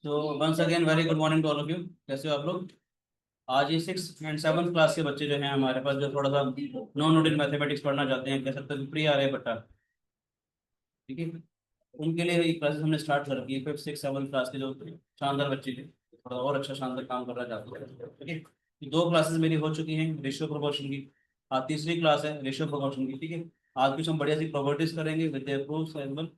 तो once again very good morning to all of you. कैसे हो आप लोग? आज ये 6 एंड 7 क्लास के बच्चे जो हैं हमारे पास, जो थोड़ा सा नो नोट इन मैथमेटिक्स पढ़ना चाहते हैं, कह सकते हैं प्री आ रहे बट्टा, ठीक है, उनके लिए ये क्लासेस हमने स्टार्ट कर रखी है। 5 6 7 क्लास के जो शानदार बच्चे थे, थोड़ा और अच्छा शानदार काम करना चाहते हैं, ठीक है। ये 2 क्लासेस मेरी हो चुकी हैं रेशियो प्रोपोर्शन की। आज तीसरी क्लास है रेशियो प्रोपोर्शन की, ठीक है। आज कुछ हम बढ़िया सी प्रॉपर्टीज करेंगे with their proofs as well,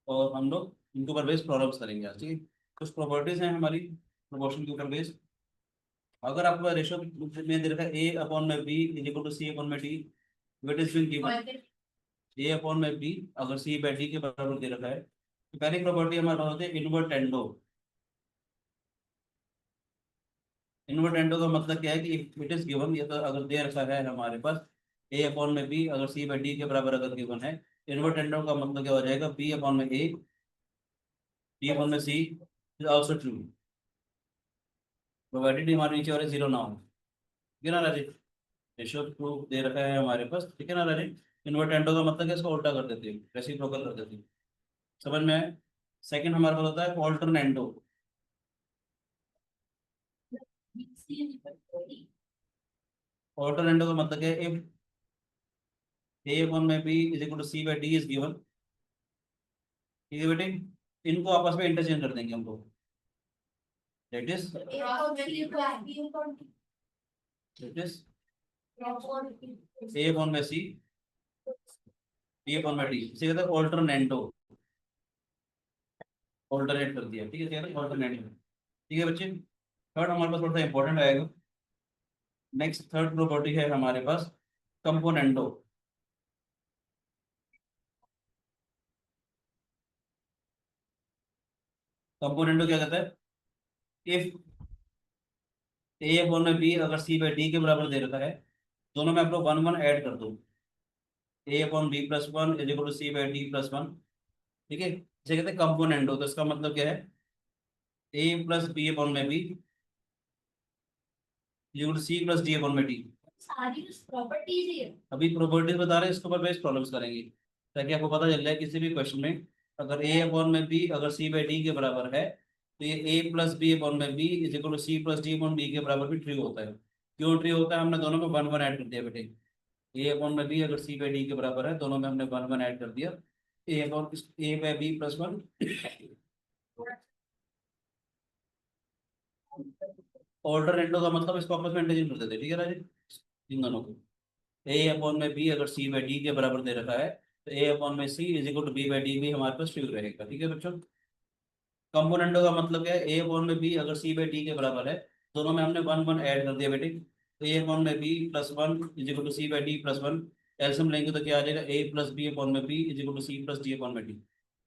और हम लोग इनके ऊपर बेस्ड प्रॉब्लम्स करेंगे आज, ठीक है। कुछ प्रॉपर्टीज हैं हमारी प्रोपोर्शन के ऊपर बेस्ड। अगर आपको रेशियो में दे रखा है ए अपॉन में B is equal to C upon में D, it is been given A upon में बी अगर सी बाई डी के बराबर दे रखा है, तो पहली प्रॉपर्टी हमारे पास होती है इनवर्ट एंडो। इनवर्ट एंडो का मतलब क्या है कि इट इज गिवन, ये तो अगर दे रखा है हमारे पास ए अपॉन में बी अगर सी बाई डी के बराबर अगर गिवन है, इनवर्ट एंडो का मतलब क्या हो जाएगा, बी अपॉन में ए बी अपॉन में C is also true, provided हमारे नीचे और जीरो ना हो, ठीक है ना राजीव। रेशियो प्रूफ दे रखा है हमारे पास, ठीक है ना राजीव। इनवर्ट एंडो का मतलब क्या, इसको उल्टा कर देते हैं, रेसिप्रोकल कर देते हैं, समझ में आया। सेकंड हमारे पास होता है ऑल्टरनेंडो। ऑल्टरनेंडो का मतलब क्या है, इफ ए अपॉन में B is equal to C by d is given, ठीक है बेटे, इनको आपस में इंटरचेंज कर देंगे हम लोग। दैट इज ए अपॉन में सी बी अपॉन में डी, इसे कहते हैं ऑल्टरनेंडो। ऑल्टरनेट कर दिया, ठीक है, ऑल्टरनेट, ठीक है बच्चे। थर्ड हमारे पास थोड़ा सा इंपॉर्टेंट आएगा। नेक्स्ट थर्ड प्रॉपर्टी है हमारे पास कंपोनेंडो। कंपोनेंडो क्या कहता है, इफ ए अपॉन में बी अगर सी बाई डी के बराबर दे रखा है, दोनों में आप लोग वन वन ऐड कर दो, A upon B plus one is equal to C by D plus one, ठीक है, इसे कहते हैं कंपोनेंडो। तो इसका मतलब क्या है, ए प्लस बी अपॉन में b equal to C plus D upon में डी। सारी प्रॉपर्टीज ही है, अभी प्रॉपर्टीज बता रहे हैं, इसके ऊपर बेस्ड प्रॉब्लम्स करेंगे, ताकि आपको पता चल जाए किसी भी क्वेश्चन में अगर ए अपॉन में बी अगर सी बाई डी के बराबर है, तो ये ए प्लस बी अपॉन में B is equal to C plus D upon d के बराबर भी ट्रू होता है। क्यों ट्रू होता है, हमने दोनों में वन वन ऐड कर दिया बेटे। ए अपॉन में बी अगर सी बाई डी के बराबर है, दोनों में हमने वन वन ऐड कर दिया, A upon A by B plus one. Alternendo का मतलब इसको आपस में इंटरचेंज कर देते हैं, ठीक है राजी, इन दोनों को। ए अपॉन में बी अगर सी बाई डी के बराबर दे रखा है, तो ए अपॉन में C is equal to B by D भी हमारे पास ट्रू रहेगा, ठीक है बच्चों। कंपोनेंटो का मतलब क्या है, ए अपॉन में बी अगर सी बाई डी के बराबर है, दोनों में हमने वन वन ऐड कर दिया बेटे, तो ए अपॉन में B plus one is equal to C by D plus one. एल्सियम लेंगे तो क्या आ जाएगा, ए प्लस बी अपॉन में B is equal to C plus D upon में डी।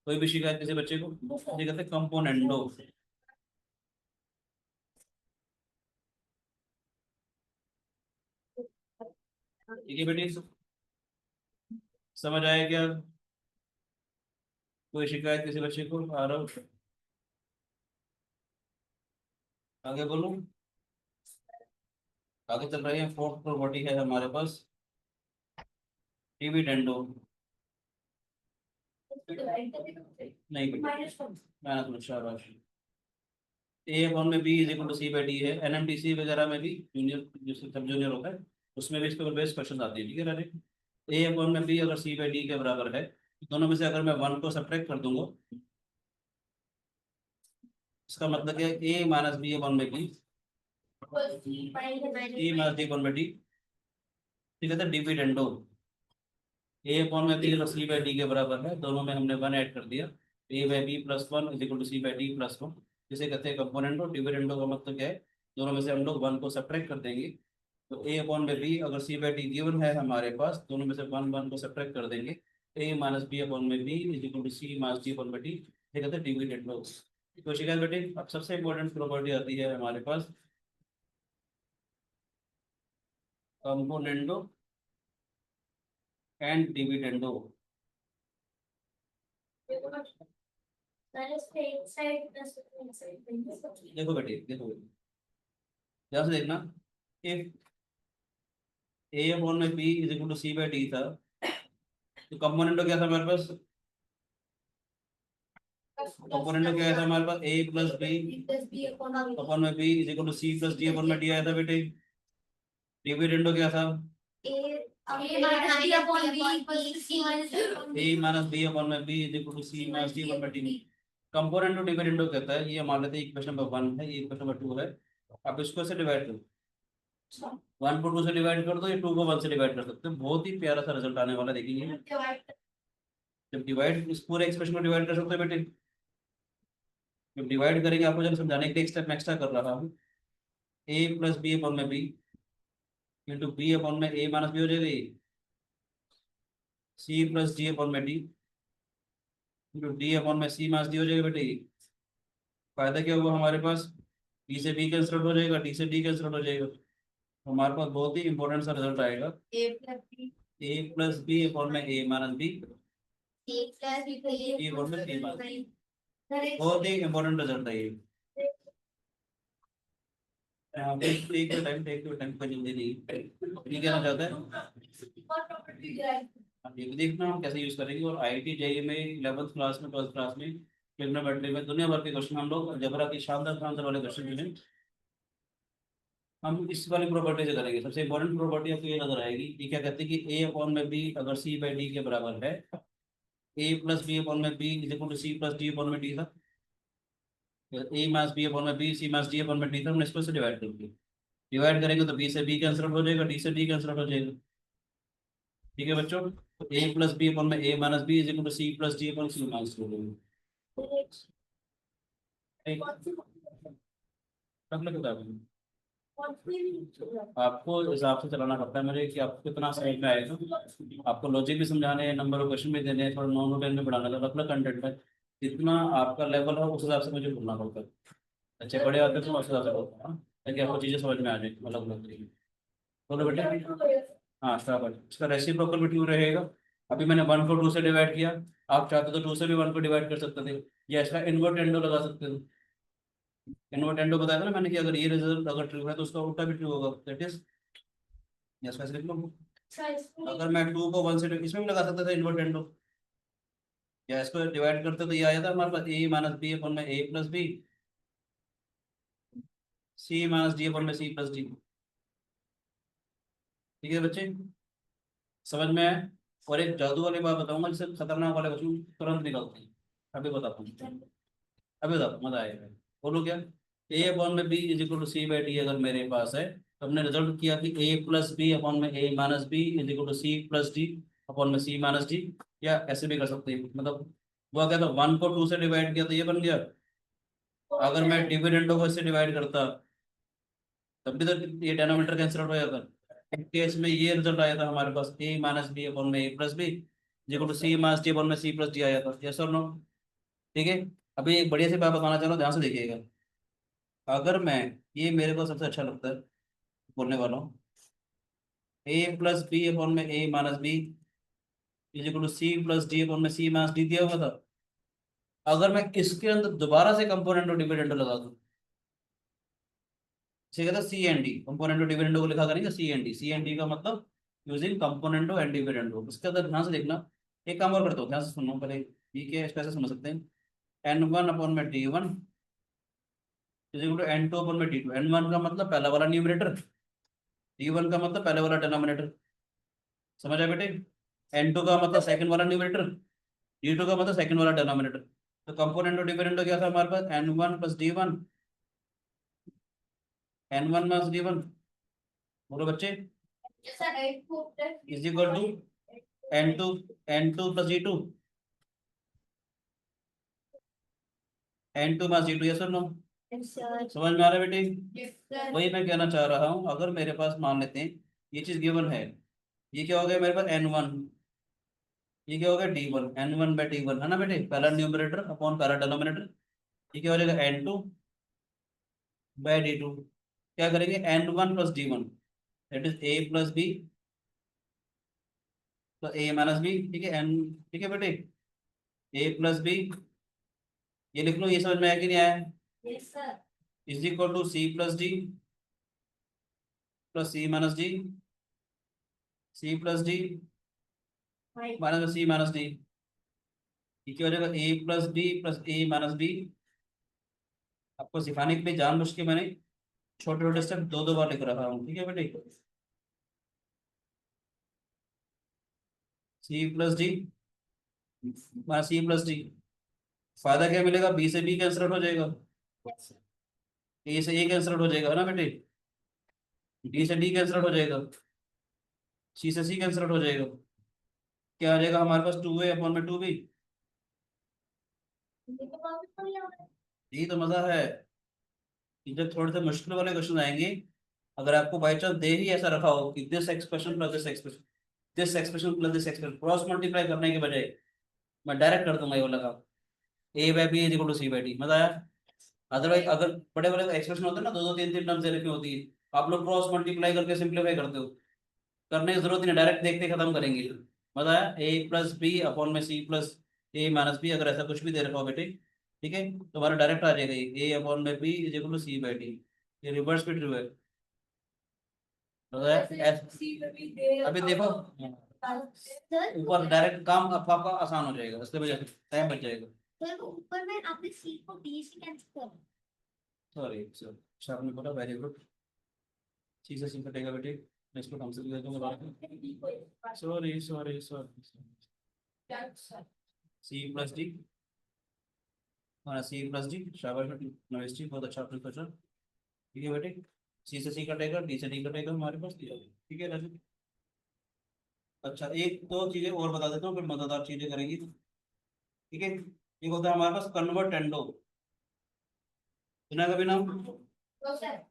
कोई भी शिकायत किसी बच्चे को, ये कहते हैं कंपोनेंडो, ठीक है बेटे। समझ आया क्या? कोई शिकायत किसी बच्चे को आ रहा हो? आगे बोलो, आगे चल रही है। फोर्थ प्रॉपर्टी है हमारे पास डिविडेंडो। नहीं बेटा, माइनस शाबाश। ए अपॉन में B is equal to C by d है, एनएमडीसी वगैरह में भी, जूनियर जो सब जूनियर होता है उसमें भी इसके बेस्ट क्वेश्चन आते हैं, ठीक है राजे। ए अपॉन में बी अगर सी बाई डी के बराबर है, दोनों में से अगर मैं वन को सब्ट्रैक्ट कर दूंगा, इसका मतलब क्या है, ए माइनस बी अपॉन में बी ए माइनस डी अपॉन में डी, ठीक है, डिविडेंडो। ए अपॉन में बी अगर सी बाई डी के बराबर है, दोनों में हमने वन ऐड कर दिया, A by B plus one is equal to C by D plus one, जिसे कहते हैं कंपोनेंटो। डिविडेंडो का मतलब क्या है, दोनों में से हम लोग वन को सब्ट्रैक्ट कर देंगे, तो ए अपॉन में बी अगर सी बाई डी गिवन है हमारे पास, दोनों में से वन वन को सब्ट्रैक्ट कर देंगे, ए माइनस बी अपॉन में B is equal to C minus D upon में डी, ये कहते हैं डिविडेंडो। तो शिकायत बेटे, अब सबसे इंपॉर्टेंट प्रॉपर्टी आती है हमारे पास कंपोनेंटो एंड डिविडेंडो। देखो बेटे, देखो बेटे, ध्यान से देखना। इफ ए अपॉन में B is equal to C by d था, तो कंपोनेंट क्या था हमारे पास, कंपोनेंट क्या आया था हमारे पास, ए प्लस बी अपन में B is equal to C plus D upon में डी आया था बेटे। डिविडेंडो क्या था, ए माइनस बी अपन में B is equal to C minus D upon में डी। कंपोनेंट ऑफ डिविडेंडो कहता है, ये मान लेते हैं इक्वेशन नंबर 1 है, ये इक्वेशन नंबर 2 है। अब इसको से डिवाइड करो, 1 को 2 से डिवाइड कर दो, ये 2 को 1 से डिवाइड कर सकते हो, बहुत ही प्यारा सा रिजल्ट आने वाला है, देखेंगे जब डिवाइड इस पूरे एक्सप्रेशन को डिवाइड कर सकते हो बेटे। जब डिवाइड करेंगे, आपको जब समझाने के लिए एक स्टेप मैं एक्स्ट्रा कर रहा हूँ, ए प्लस बी अपॉन में बी इंटू बी अपॉन में ए माइनस बी हो जाएगा, सी प्लस डी अपॉन में डी इंटू डी अपॉन में सी माइनस डी हो जाएगा बेटे। फायदा क्या हुआ हमारे पास, डी से बी कैंसिल हो जाएगा, डी से डी कैंसिल हो जाएगा, तो हमारे पास बहुत ही इंपॉर्टेंट सा रिजल्ट आएगा, ए प्लस बी अपॉन में A minus B, A upon में ए माइनस बी। बहुत ही इंपॉर्टेंट रिजल्ट है ये। Take your time, take your time, कोई जल्दी नहीं। ये कहना चाहता है, अब ये भी देखना हम कैसे यूज करेंगे। और आईआईटी जेईई में 11th क्लास में 12th क्लास में ट्रिग्नोमेट्री में दुनिया भर के क्वेश्चन हम लोग अलजेब्रा की शानदार शानदार वाले क्वेश्चन जो हैं हम इस वाली प्रॉपर्टी से करेंगे। सबसे इंपॉर्टेंट प्रॉपर्टी आपको ये नजर आएगी, ये क्या कहते हैं कि ए अपॉन में बी अगर सी बाई डी के बराबर है, ए प्लस बी अपॉन में B is equal to C plus D upon में डी था, ए माइनस बी अपॉन में b c minus D upon में डी था, हमने इसको से डिवाइड कर दिया। डिवाइड करेंगे तो बी से बी कैंसिल हो जाएगा, डी से डी कैंसिल हो जाएगा। ठीक है बच्चों, तो ए प्लस बी अपॉन में A minus B is equal to C plus D upon C minus D. रख लो किताब में। आपको इस हिसाब से चलाना पड़ता है मुझे कि आपको कितना समझ में आएगा। आपको लॉजिक भी समझाने हैं, नंबर ऑफ क्वेश्चन भी देने हैं, थोड़ा नॉन टेन में बढ़ाना है, रख लो कंटेंट है, जितना आपका लेवल है उस हिसाब से मुझे बोलना पड़ता है। अच्छे बड़े आते हैं तो मैं उस हिसाब से बोलता हूँ ताकि आपको चीज़ें समझ में आ जाए अलग अलग तरीके। बोलो बेटे। हाँ स्टार, इसका रेसिप्रोकल भी 2 रहेगा। अभी मैंने 1 को 2 से डिवाइड किया, आप चाहते तो 2 से भी 1 को डिवाइड कर सकते थे, या इसका इनवर्ट एंडो लगा सकते थे। इनवर्ट एंडो बताया था ना मैंने कि अगर ये रिजल्ट अगर ट्रू है तो उसका उल्टा भी ट्रू होगा, दैट इज यस वैसे लिख लो। अगर मैं 2 को 1 से इसमें भी लगा सकता था इनवर्ट एंडो, या इसको डिवाइड करते तो ये आया था हमारे पास ए माइनस बी अपन में A plus B, c minus D upon में सी प्लस डी। ठीक है बच्चे, समझ में आया। और एक जादू वाली बात बताऊंगा जिससे खतरनाक वाले क्वेश्चन तुरंत निकलते हैं, अभी बताता हूँ, अभी बताता हूँ, मजा आएगा। बोलो क्या, ए अपॉन में B is equal to C by d अगर मेरे पास है, तो हमने रिजल्ट किया कि ए प्लस बी अपॉन में A minus B is equal to C plus D upon में सी माइनस डी। या ऐसे भी कर सकते हैं, मतलब वो क्या था, 1 को 2 से डिवाइड किया तो ये बन गया। अगर मैं डिविडेंडो को इससे डिवाइड करता तब भी तो ये डेनोमीटर कैंसिल आउट हो जाता। एक केस में ये रिजल्ट आया था हमारे पास, ए माइनस बी अपॉन में A plus B equal to C minus D upon में सी प्लस डी आया था, यस और नो। ठीक है, अभी एक बढ़िया सी बात बताना चाह रहा हूँ, ध्यान से देखिएगा। अगर मैं, ये मेरे को सबसे अच्छा लगता है बोलने वाला हूँ, ए प्लस बी अपॉन में A minus B is equal to C plus D upon में सी माइनस डी दिया हुआ था। अगर मैं इसके अंदर दोबारा से कंपोनेंट और डिविडेंड लगा दूं, इसे कहता है सी एन डी, कंपोनेंट और डिविडेंड को लिखा करेंगे C N D. C N D का मतलब यूजिंग कंपोनेंटो एंड डिविडेंडो। इसके अंदर ध्यान से देखना, एक काम और करता हूँ, ध्यान से सुनो पहले, ठीक है कैसे समझ सकते हैं। एन वन अपॉन में d one is equal to N two upon में डी टू। एन वन का मतलब पहला वाला न्यूमरेटर, डी वन का मतलब पहले वाला डिनोमिनेटर, समझ आया बेटे। एन टू का मतलब सेकंड वाला न्यूमरेटर, डी टू का मतलब सेकंड वाला डिनोमिनेटर। तो कंपोनेंट और डिविडेंड क्या था हमारे पास, N one plus D one, N one plus D one, बोलो बच्चे, is equal to N two, N two plus D two, N two plus D two, yes और नो। समझ में आ रहा है बेटे। वही मैं कहना चाह रहा हूँ, अगर मेरे पास मान लेते हैं ये चीज गिवन है, ये क्या हो गया मेरे पास एन वन, ये क्या हो गया d one, N one by d one है ना बेटे, पहला न्यूमरेटर अपॉन पहला डिनोमिनेटर। ये क्या हो जाएगा n two by d two. क्या करेंगे, n one plus D one that is a plus b तो ए माइनस बी। ठीक है एन, ठीक है बेटे, ए प्लस बी, ये लिख लो, ये समझ में आया कि नहीं आया। Is equal to C plus D plus c minus d, c plus d minus c minus d. ये क्या हो जाएगा, ए plus b plus a minus b. आपको सिखाने के लिए जानबूझ के मैंने छोटे छोटे स्टेप दो दो बार लिख रहा हूँ, ठीक है बेटे। C plus d minus c plus d. फायदा क्या मिलेगा, बी से बी कैंसिल आउट हो जाएगा, ए से ए कैंसिल आउट हो जाएगा, है ना बेटे। डी से डी कैंसिल आउट हो जाएगा, सी से सी कैंसिल आउट हो जाएगा। क्या आ जाएगा हमारे पास, टू ए अपॉन में टू बी। यही तो मजा है कि जब थोड़े से मुश्किल वाले क्वेश्चन आएंगे, अगर आपको बाई चांस दे ही ऐसा रखा हो कि this expression plus this expression, this expression plus this expression, cross multiply करने के बजाय मैं डायरेक्ट कर दूंगा, ये वाला काम, A by B is equal to C by D. मजा आया। अदरवाइज अगर बड़े बड़े एक्सप्रेशन होते हैं ना, दो दो तीन तीन टर्म्स देने की होती है, आप लोग क्रॉस मल्टीप्लाई करके सिंप्लीफाई करते हो, करने की जरूरत नहीं, डायरेक्ट देखते खत्म करेंगे। मजा आया। ए प्लस बी अपॉन में C plus a minus B, अगर ऐसा कुछ भी दे रखा हो बेटे, ठीक है, तो हमारा डायरेक्ट आ जाएगा ए अपॉन में B is equal to C by d. ये रिवर्स भी ट्रू है। मजा आया। अभी देखो, ऊपर डायरेक्ट काम आपका आसान हो जाएगा, इसलिए वजह से टाइम बच जाएगा। सर ऊपर में आपने सी को डी से कैंसिल कर। सॉरी सर, अच्छा आपने बोला, वेरी गुड। सी से सी कटेगा बेटे, मैं इसको कैंसिल कर दूंगा। Sorry sorry sorry. C plus d, हमारा सी प्लस डी, शाबाश बेटी, नमस्ते, बहुत अच्छा आपने सोचा। ठीक है बेटे, सी से सी कटेगा, डी से डी कटेगा, हमारे पास दिया। ठीक है राजू। अच्छा एक दो चीजें और बता देता हूँ, फिर मजेदार चीजें करेंगी, ठीक है। एक होता है हमारे पास कन्वर्ट एंडो, सुना कभी नाम। तो सर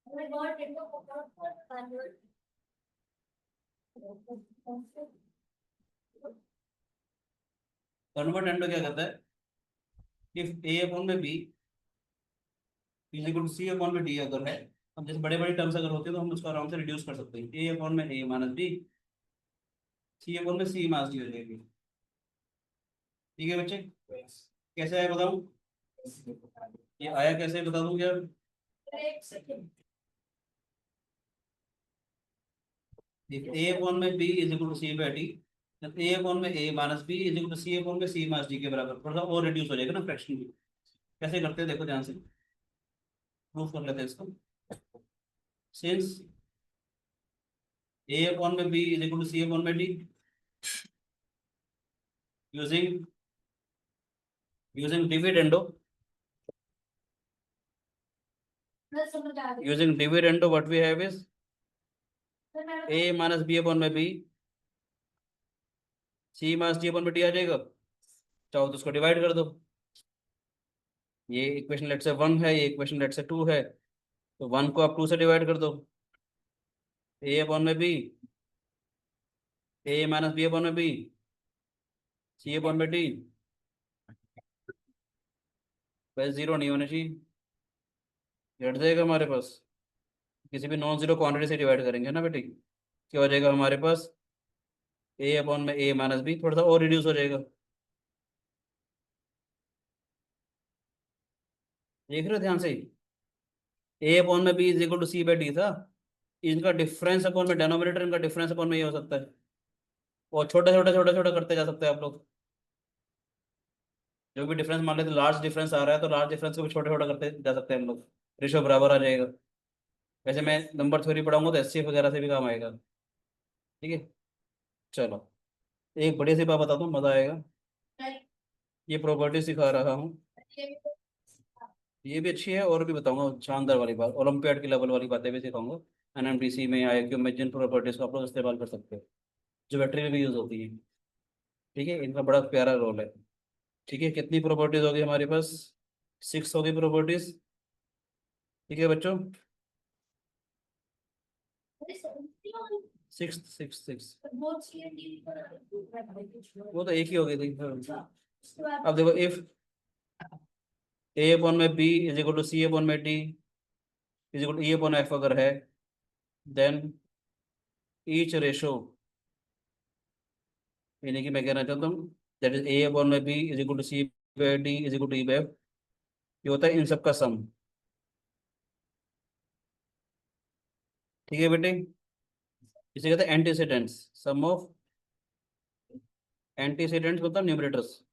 हमें बहुत टेंडो को कन्वर्ट। कन्वर्ट एंडो क्या कहता है, इफ ए अपॉन में B is equal to C upon में डी अगर है, अब जैसे बड़े बड़े टर्म्स अगर होते हैं तो हम उसको आराम से रिड्यूस कर सकते हैं, ए अपॉन में A minus B, C upon में सी माइनस डी हो जाएगी। ठीक है बच्चे, कैसे आया बताऊं, ये आया कैसे बता दूं क्या। एक सेकंड। ए अपॉन में B is equal to C by D, A upon में A minus B is equal to C upon में सी माइनस डी के बराबर, थोड़ा सा और रिड्यूस हो जाएगा ना फ्रैक्शन भी। कैसे करते हैं देखो ध्यान से, प्रूफ कर लेते हैं इसको। सिंस ए अपॉन में B is equal to C upon में डी, यूजिंग यूजिंग डिविडेंडो, मैं समझ आ गई। Using dividendo what we have is sir मैं ए माइनस बी अपॉन में b, c minus D upon में डी आ जाएगा। चाहो तो उसको डिवाइड कर दो, ये इक्वेशन लेट से 1 है, ये इक्वेशन लेट से 2 है, तो 1 को आप 2 से डिवाइड कर दो, ए अपॉन में बी, ए माइनस बी अपॉन में बी, सी अपॉन में डी। वैसे जीरो नहीं होना चाहिए, घट जाएगा हमारे पास, किसी भी नॉन जीरो क्वांटिटी से डिवाइड करेंगे ना बेटी, क्या हो जाएगा हमारे पास, ए अपॉन में ए माइनस बी, थोड़ा सा और रिड्यूस हो जाएगा। देख रहे हो ध्यान से, ए अपॉन में B is equal to C by d था, इनका डिफरेंस अपॉन में डेनोमिनेटर, इनका डिफरेंस अपॉन में ये हो सकता है, और छोटा छोटा छोटा छोटा करते जा सकते हैं आप लोग। जो भी डिफरेंस मान लेते लार्ज डिफरेंस आ रहा है, तो लार्ज डिफरेंस को भी छोटा छोटा करते जा सकते हैं हम लोग, रेशो बराबर आ जाएगा। वैसे मैं नंबर थ्योरी पढ़ाऊंगा तो एचसीएफ वगैरह से भी काम आएगा। ठीक है, चलो एक बढ़िया सी बात बताता हूँ, मजा आएगा। ये प्रॉपर्टी सिखा रहा हूँ, ये भी अच्छी है, और भी बताऊंगा शानदार वाली बात, ओलंपियाड की लेवल वाली बातें भी सिखाऊंगा। एनएमडीसी में, आईक्यू में जिन प्रॉपर्टीज को आप लोग इस्तेमाल कर सकते हो, जो बैटरी में भी यूज होती है। ठीक है, इनका बड़ा प्यारा रोल है। ठीक है, कितनी प्रॉपर्टीज होगी हमारे पास, 6 होगी प्रॉपर्टीज। ठीक है बच्चों, 6 6 6, वो तो एक ही हो गई थी। अब देखो, इफ ए अपॉन में B is equal to C upon में D is equal to E upon F अगर है, देन ईच रेशो, यानी कि मैं कहना चाहता हूँ दैट इज ए अपॉन में B is equal to C by d is equal to e by f, ये होता है इन सब का सम। ठीक है बेटे, इसे कहते हैं एंटीसीडेंट्स, सम ऑफ एंटीसीडेंट्स मतलब न्यूमरेटर्स।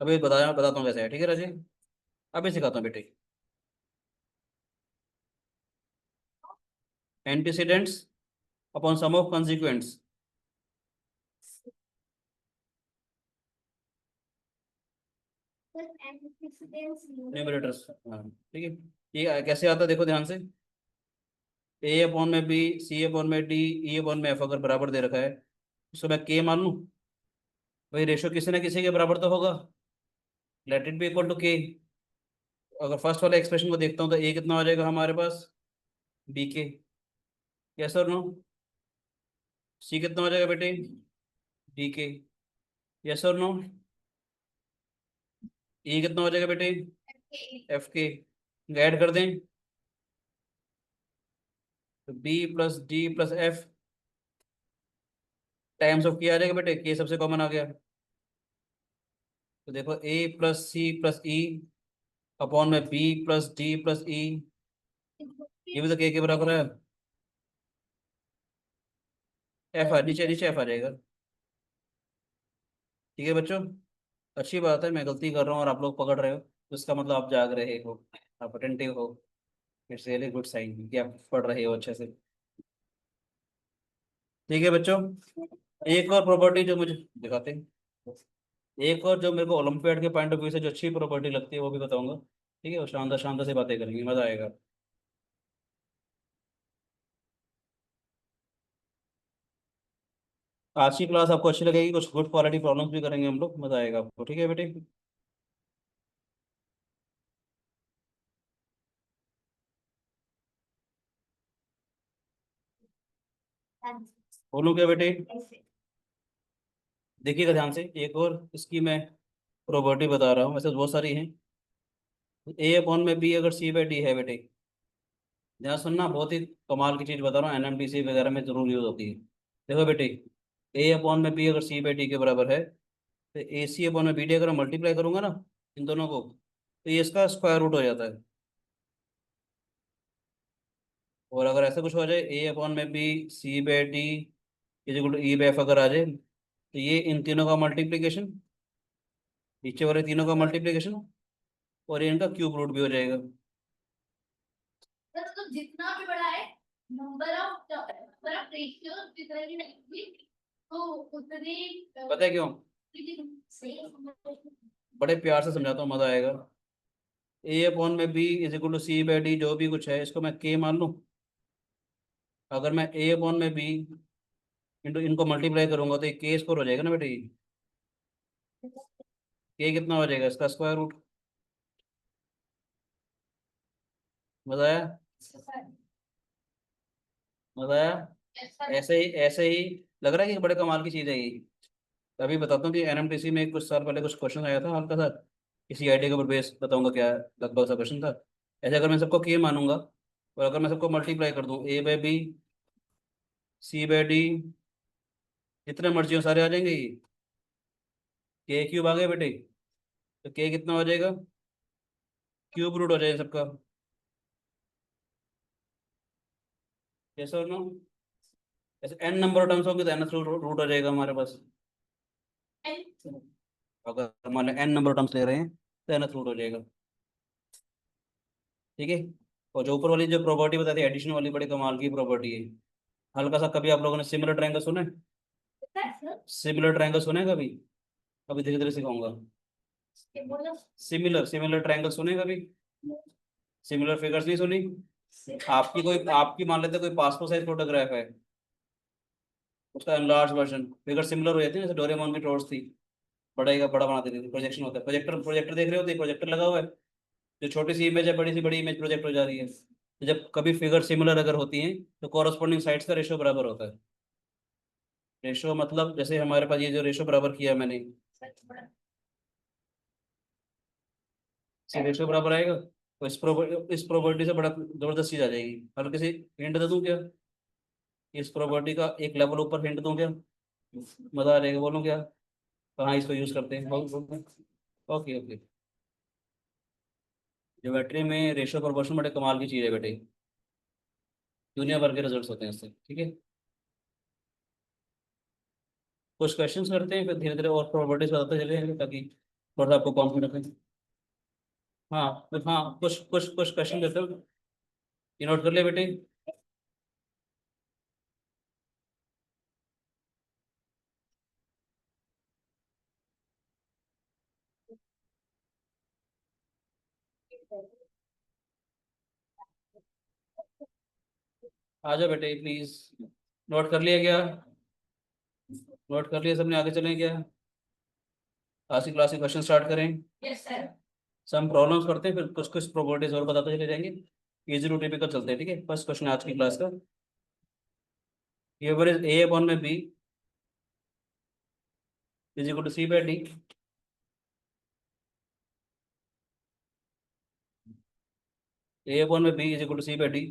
अभी बताता हूँ कैसे है, ठीक है राजी। अभी सिखाता हूँ बेटे। Antecedents upon sum of consequents. Sir antecedents numerators, हाँ ठीक है। ये कैसे आता है देखो ध्यान से। ए अपॉन में बी, सी अपॉन में डी, ई अपॉन में एफ अगर बराबर दे रखा है, उसको मैं के मान लूँ। भाई रेशो किसी ना किसी के बराबर तो होगा। Let it be equal to k. अगर फर्स्ट वाले एक्सप्रेशन को देखता हूँ तो ए कितना हो जाएगा हमारे पास, बी के। यस और नो। सी कितना हो जाएगा बेटे, डी के। यस और नो। ई कितना हो जाएगा बेटे, एफ के। ऐड कर दें तो b plus D plus f times of k आ जाएगा बेटे, के सबसे कॉमन आ गया। तो देखो A plus C plus E upon में B plus D plus E, ये भी तो के बराबर है। एफ आ नीचे नीचे एफ आ जाएगा। ठीक है बच्चों, अच्छी बात है, मैं गलती कर रहा हूँ और आप लोग पकड़ रहे हो, तो इसका मतलब आप जाग रहे हो, आप अटेंटिव हो। इट्स रियली गुड साइन कि आप पढ़ रहे हो अच्छे से। ठीक है बच्चों, एक और प्रॉपर्टी जो मुझे दिखाते हैं, एक और जो मेरे को ओलंपियाड के पॉइंट ऑफ व्यू से जो अच्छी प्रॉपर्टी लगती है वो भी बताऊंगा। ठीक है, वो शानदार शानदार से बातें करेंगे, मजा आएगा। आज की क्लास आपको अच्छी लगेगी, कुछ गुड क्वालिटी प्रॉब्लम्स भी करेंगे हम लोग, मजा आएगा आपको। ठीक है बेटे। बोलूँ क्या बेटे, देखिएगा ध्यान से, एक और इसकी मैं प्रॉपर्टी बता रहा हूँ, वैसे तो बहुत सारी हैं। ए अपॉन में बी अगर सी बाई डी है बेटे, ध्यान सुनना, बहुत ही कमाल की चीज़ बता रहा हूँ, एनएमडीसी वगैरह में जरूर यूज होती है। देखो बेटे, ए अपॉन में बी अगर सी बाई डी के बराबर है, तो ए सी अपॉन में बी डी अगर मल्टीप्लाई करूंगा ना इन दोनों को, तो ये इसका स्क्वायर रूट हो जाता है। और अगर ऐसा कुछ हो जाए, ए अपॉन में b C by d is equal to e by f अगर आ जाए, तो ये इन तीनों का मल्टीप्लीकेशन, नीचे वाले तीनों का मल्टीप्लीकेशन, और ये इनका क्यूब रूट भी हो जाएगा। तो जितना भी बड़ा है नंबर ऑफ रेशियो जितना भी नहीं तो उतने पता है क्यों, बड़े प्यार से समझाता हूँ, मजा आएगा। ए अपॉन में B is equal to C by d, जो भी कुछ है इसको मैं के मान लूँ। अगर मैं ए अपॉन में बी इंटू इनको मल्टीप्लाई करूंगा तो ये के स्क्वायर हो जाएगा ना बेटे। के कितना हो जाएगा, इसका स्क्वायर रूट। मजा आया, मजा आया। ऐसे ही लग रहा है कि बड़े कमाल की चीज़ है ये। अभी बताता हूँ कि एनएमटीसी में कुछ साल पहले कुछ क्वेश्चन आया था हल्का सा, इसी आइडिया के ऊपर बेस बताऊंगा क्या लगभग सा क्वेश्चन था। ऐसे अगर मैं सबको के मानूंगा, और अगर मैं सबको मल्टीप्लाई कर दूं, A by B C by D, जितने मर्जी हो सारे आ जाएंगे ये, के क्यूब आ गए बेटे। तो के कितना हो जाएगा, क्यूब रूट हो जाएगा सबका। जैसे और नो, ऐसे एन नंबर टर्म्स होंगे तो एन रूट हो जाएगा हमारे पास। अगर मान लो एन नंबर टर्म्स ले रहे हैं तो एन रूट हो जाएगा। ठीक है। और जो ऊपर वाली जो प्रॉपर्टी बताई थी एडिशन वाली, बड़ी कमाल की प्रॉपर्टी है। हल्का सा कभी आप लोगों ने सिमिलर ट्रायंगल सुने, सिमिलर ट्रायंगल सुने कभी, अभी धीरे धीरे सिखाऊंगा। सिमिलर सिमिलर ट्रायंगल सुने कभी, सिमिलर फिगर्स नहीं सुनी। आपकी मान लेते हैं कोई पासपोर्ट साइज फोटोग्राफ है, उसका एनलार्ज वर्जन, फिगर सिमिलर हो जाती है, जैसे डोरेमोन की टॉर्च थी, बड़ा का बड़ा बना देती थी, प्रोजेक्शन होता है, प्रोजेक्टर प्रोजेक्टर देख रहे होते, प्रोजेक्टर लगा हुआ है, जो छोटी सी इमेज है बड़ी सी बड़ी इमेज प्रोजेक्ट हो जा रही है, तो जब कभी फिगर सिमिलर अगर होती हैं तो कॉरस्पॉन्डिंग साइड्स का रेशो बराबर होता है। रेशो मतलब जैसे हमारे पास ये जो रेशो बराबर किया मैंने, इसी रेशो बराबर आएगा, तो इस प्रॉपर्टी से बड़ा जबरदस्त चीज आ जाएगी। हल्के से हिंट दे दूं क्या, इस प्रॉपर्टी का एक लेवल ऊपर हिंट दूं क्या, मजा आ जाएगा, बोलूं क्या, कहाँ इसको यूज करते हैं, ओके ओके। ज्योमेट्री में रेशो प्रोपोर्शन बड़े कमाल की चीज़ है बेटे, दुनिया भर के रिजल्ट्स होते हैं इससे। ठीक है, कुछ क्वेश्चंस करते हैं फिर धीरे धीरे और प्रॉपर्टीज बताते चले जाएंगे, ताकि थोड़ा सा आपको कॉन्फिडेंस है। हाँ हाँ, कुछ कुछ कुछ क्वेश्चन देते हो, ये नोट कर लिया बेटे। आ जाओ बेटे प्लीज। नोट कर लिया क्या? नोट कर लिया सबने, आगे चलें क्या? आज की क्लास के क्वेश्चन स्टार्ट करें। Yes sir. सम प्रॉब्लम्स करते हैं, फिर कुछ कुछ प्रोपर्टीज और बताते चले जाएंगे। इजी टू टिपिकल चलते हैं, ठीक है। फर्स्ट क्वेश्चन आज की क्लास का, एवरेज ए अपॉन में B is equal to C by D. A upon में B is equal to C by D.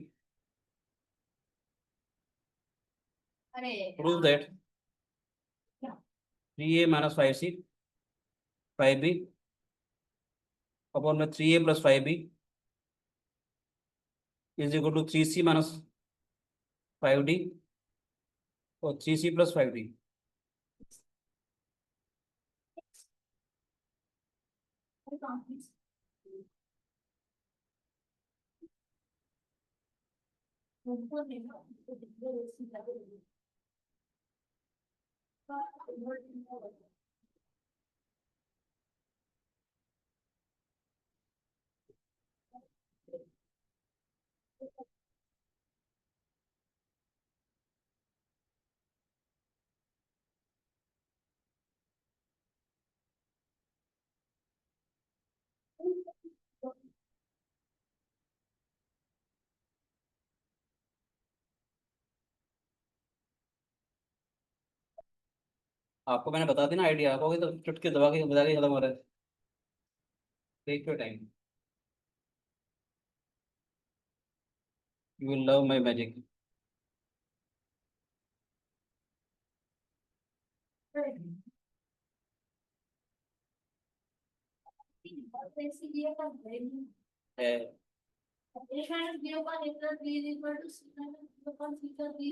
अरे prove that 3a minus 5c 5b upon में 3a plus 5b is equal to 3c minus 5d और 3c plus 5d। आपको मैंने बता दी ना idea, आप होगी तो चुटकी दबा के बजा के खत्म हो रहा है। Take your time, you will love my magic.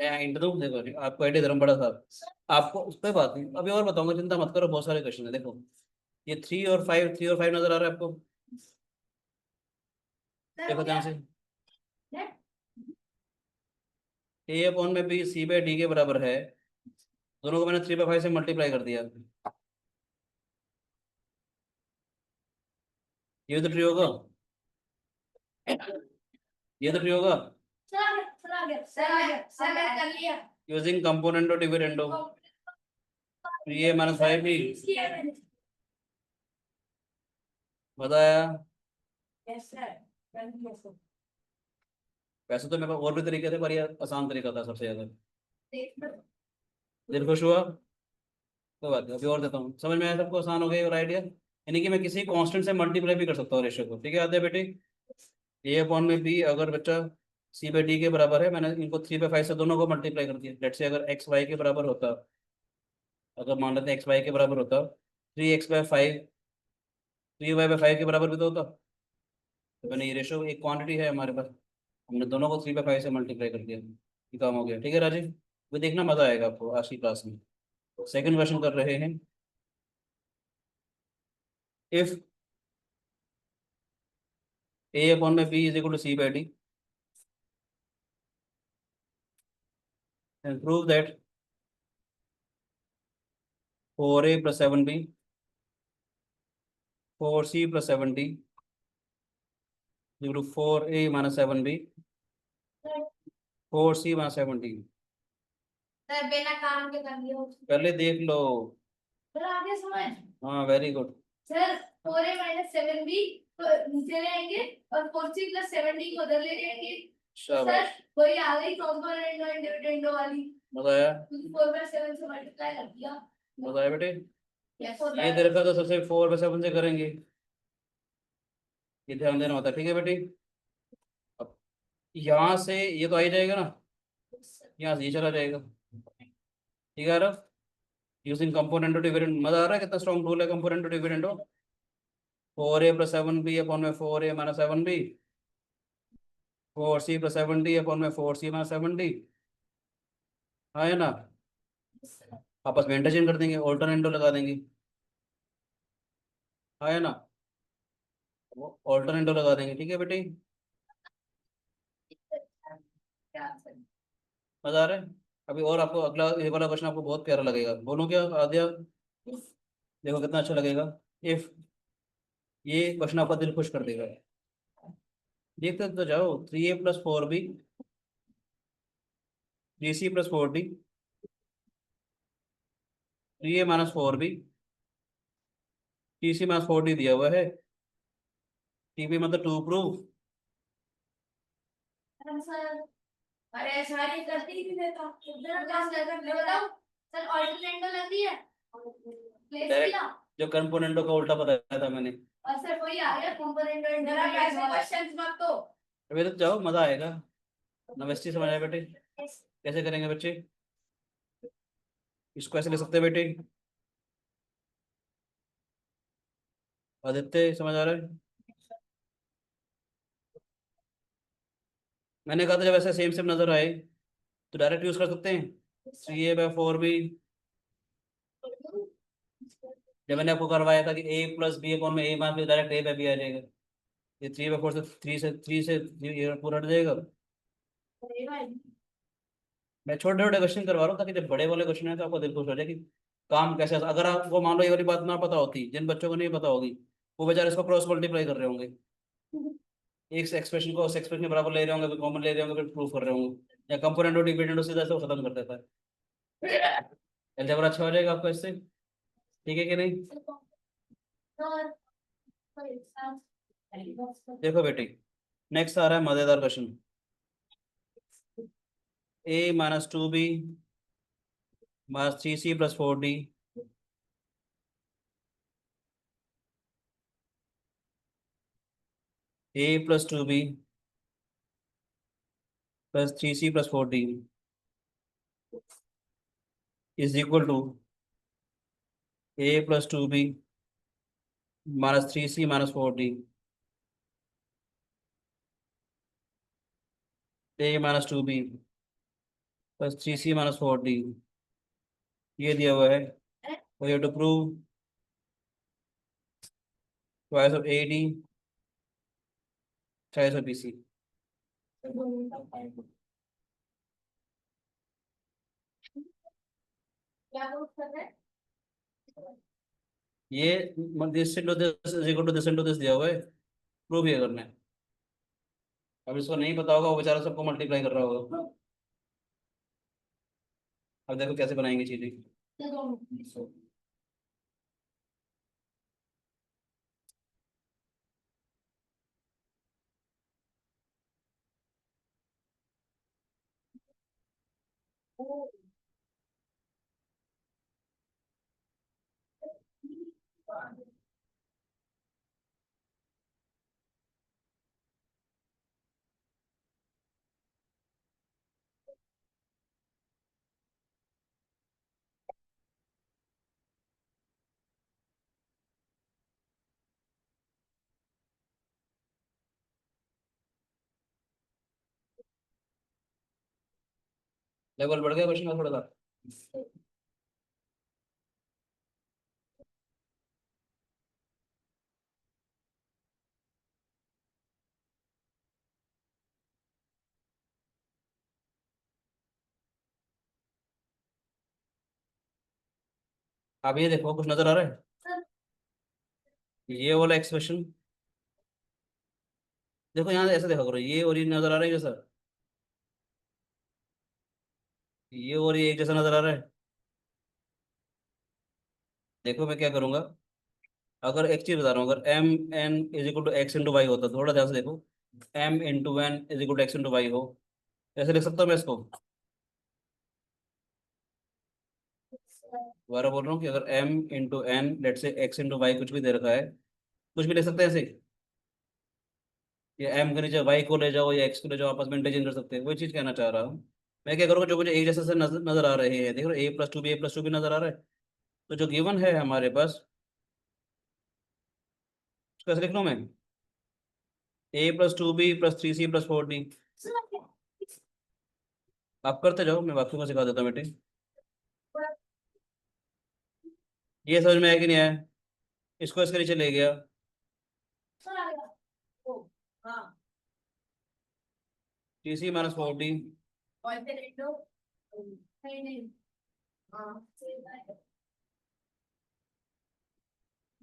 मैं इंटर दूँ, देखो आपको आइडिया धर्म बड़ा था। आपको उस पर बात नहीं, अभी और बताऊंगा, चिंता मत करो, बहुत सारे क्वेश्चन है देखो। ये 3 और 5 नजर आ रहा है आपको? देखो ध्यान से, ए अपॉन में बी सी बाई डी के बराबर है। दोनों को मैंने 3/5 से मल्टीप्लाई कर दिया। ये तो ट्री होगा, ये तो ट्री होगा। यूजिंग कंपोनेंट और डिविडेंडो, 3a माइनस 5b बताया। वैसे तो मेरे पास और भी तरीके थे, पर ये आसान तरीका था सबसे ज्यादा। दिल खुश हुआ? कोई बात नहीं, अभी और देता हूँ, समझ में आया सबको, आसान हो गया और आइडिया। यानी कि मैं किसी कांस्टेंट से मल्टीप्लाई भी कर सकता हूँ रेशियो को, ठीक है। आते हैं बेटे, ए अपॉन में बी अगर बच्चा सी बाई डी के बराबर है, मैंने इनको 3/5 से दोनों को मल्टीप्लाई कर दिया। लेट से अगर एक्स वाई के बराबर होता, अगर मान लेते हैं एक्स वाई के बराबर होता, 3x/5 3y/5 के बराबर भी तो होता। तो मैंने ये रेशियो एक क्वांटिटी है हमारे पास, हमने दोनों को 3/5 से मल्टीप्लाई कर दिया, ये काम हो गया, ठीक है राजीव। वो देखना मजा आएगा आपको आज की क्लास में। सेकंड क्वेश्चन कर रहे हैं, इफ ए अपॉन में B is equal to C by d and prove that 4a plus 7b 4c plus 7d equal to 4a minus 7b 4c minus 7d। Sir बिना काम के कर लिया पहले देख लो। सर आगे समझ। हाँ very good. Sir 4a minus 7b तो नीचे ले आएंगे और 4c प्लस 7d को उधर ले जाएंगे। शाबाश, सर वही आ गई कंपोनेंट और डिविडेंडो वाली। बताया, 4/7 से मल्टीप्लाई कर दिया। बताया बेटे। यस ये दे रखा तो सबसे 4/7 से करेंगे, ये ध्यान देना होता है, ठीक है बेटे। अब यहाँ से ये तो आ ही जाएगा ना, यहाँ से ये चला जाएगा, ठीक है। यूजिंग कंपोनेंट डिविडेंड, मजा आ रहा है, कितना स्ट्रॉन्ग टूल है component dividend. 4a plus 7b upon में 4a minus 7b 4c plus 7d upon में 4c माइनस 7d, हाँ है ना। आपस में इंटरचेंज कर देंगे, ऑल्टरनेटिव लगा देंगे। आया ना, वो ऑल्टरनेटिव लगा देंगे, ठीक है बेटे। मजा आ रहा है। अभी और आपको अगला ये वाला क्वेश्चन आपको बहुत प्यारा लगेगा, बोलो क्या आद्या, देखो कितना अच्छा लगेगा। इफ, ये क्वेश्चन आपका दिल खुश कर देगा। देखते तो जाओ, 3a+4b, 3c+4d, 3a-4b, 3c-4d दिया हुआ है, टीपी मतलब टू प्रूफ। सर, अरे सारी गलती भी देता इधर क्लास लेकर मैं बताऊं सर, ऑल्टरनेट तो लग दिया प्लेस किया जो कंपोनेंटों का उल्टा बताया था मैंने। और सर वही आ गया कंपोनेंट और जरा कैसे क्वेश्चंस मत तो अभी तो जाओ, मजा आएगा। नमस्ते, समझ आए बेटे, कैसे करेंगे बच्चे, इसको ऐसे ले सकते हैं बेटे। आदित्य समझ आ रहा है। मैंने कहा था जब ऐसे सेम सेम नजर आए तो डायरेक्ट यूज कर सकते हैं, 3a/4b। जब मैंने आपको करवाया था कि a+b कौन में, a मान के डायरेक्ट a/b आ जाएगा, ये 3/4 से, 3 से ये पूरा हट जाएगा। मैं छोटे छोटे क्वेश्चन करवा रहा हूँ ताकि जब बड़े वाले क्वेश्चन है तो आपको दिल खुश हो जाए कि काम कैसे अगर आपको मान लो ये वाली बात ना पता होती, जिन बच्चों को नहीं पता होगी, वो बेचारे इसको क्रॉस मल्टीप्लाई कर रहे होंगे, एक एक्सप्रेशन को उस एक्सप्रेशन के बराबर ले रहे होंगे, कॉमन ले रहे होंगे, फिर प्रूव कर रहे होंगे, या कंपोनेंट और डिपेंडेंट सीधा से वो खत्म कर देता है। अलजेब्रा अच्छा हो जाएगा आपको इससे, ठीक है कि नहीं। देखो बेटी, नेक्स्ट आ रहा है मजेदार question. a-2b -3c+4d, a+2b +3c+4d is equal to a+2b -3c-4d, a-2b +3c-4d, ये दिया हुआ है। We have to prove twice of AD, twice of BC। क्या प्रूफ कर रहे हैं ये this into this is equal to this into this दिया हुआ है, प्रूव ये करना है। अब इसको नहीं पता होगा वो बेचारा सबको मल्टीप्लाई कर रहा होगा। अब देखो कैसे बनाएंगे चीजें। लेवल बढ़ गया क्वेश्चन का थोड़ा सा। अब ये देखो कुछ नजर आ रहा है, ये वाला एक्सप्रेशन देखो यहाँ ऐसे देखा करो, ये और ये नजर आ रहा है जैसा, ये और ये एक जैसा नजर आ रहा है। देखो मैं क्या करूंगा, अगर एक चीज बता रहा हूँ, अगर m(n)=x(y) होता, थोड़ा ध्यान से देखो, m(n)(x)(y) हो, ऐसे लिख सकता हूँ मैं इसको। दोबारा बोल रहा हूँ कि अगर m(n) लेट से x(y) कुछ भी दे रखा है, कुछ भी लिख सकते हैं ऐसे, या m के नीचे y को ले जाओ या x को ले जाओ, आपस में इंटरचेंज कर सकते हैं, वही चीज कहना चाह रहा हूँ। मैं क्या करूँगा, जो मुझे एक जैसे से नजर आ रहे हैं, देख रहे हो a+2b नजर आ रहा है, तो जो गिवन है हमारे पास, उसको ऐसे लिख लूँ मैं, a+2b +3c+4d। आप करते जाओ, मैं बाकी को सिखा देता हूँ बेटे। ये समझ में आया कि नहीं आया। इसको इसके नीचे ले गया, सर आ गया ओ हाँ TC माइनस 40, ऑल्टरनेटो नहीं नहीं हाँ सही बात है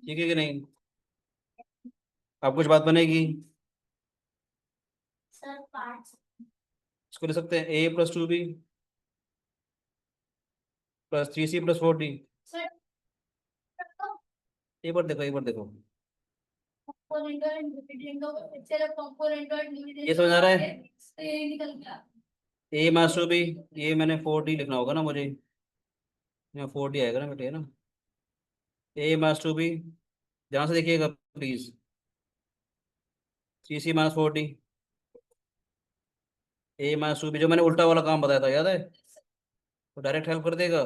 ठीक है कि नहीं? अब कुछ बात बनेगी? सर पार्ट्स इसको ले सकते हैं A+2B प्लस 3C+40। सर एक बार देखो, कंपोनेंट और डिविडेंड सिर्फ कंपोनेंट और डिविडेंड ये समझ आ रहा है? ये निकल गया A+2B, ये मैंने 40 लिखना होगा ना मुझे, यहाँ 40 आएगा ना बेटे, है ना? A+2B, ध्यान से देखिएगा प्लीज, 3C-40, A-2B, जो मैंने उल्टा वाला काम बताया था, याद है? तो डायरेक्ट हेल्प कर देगा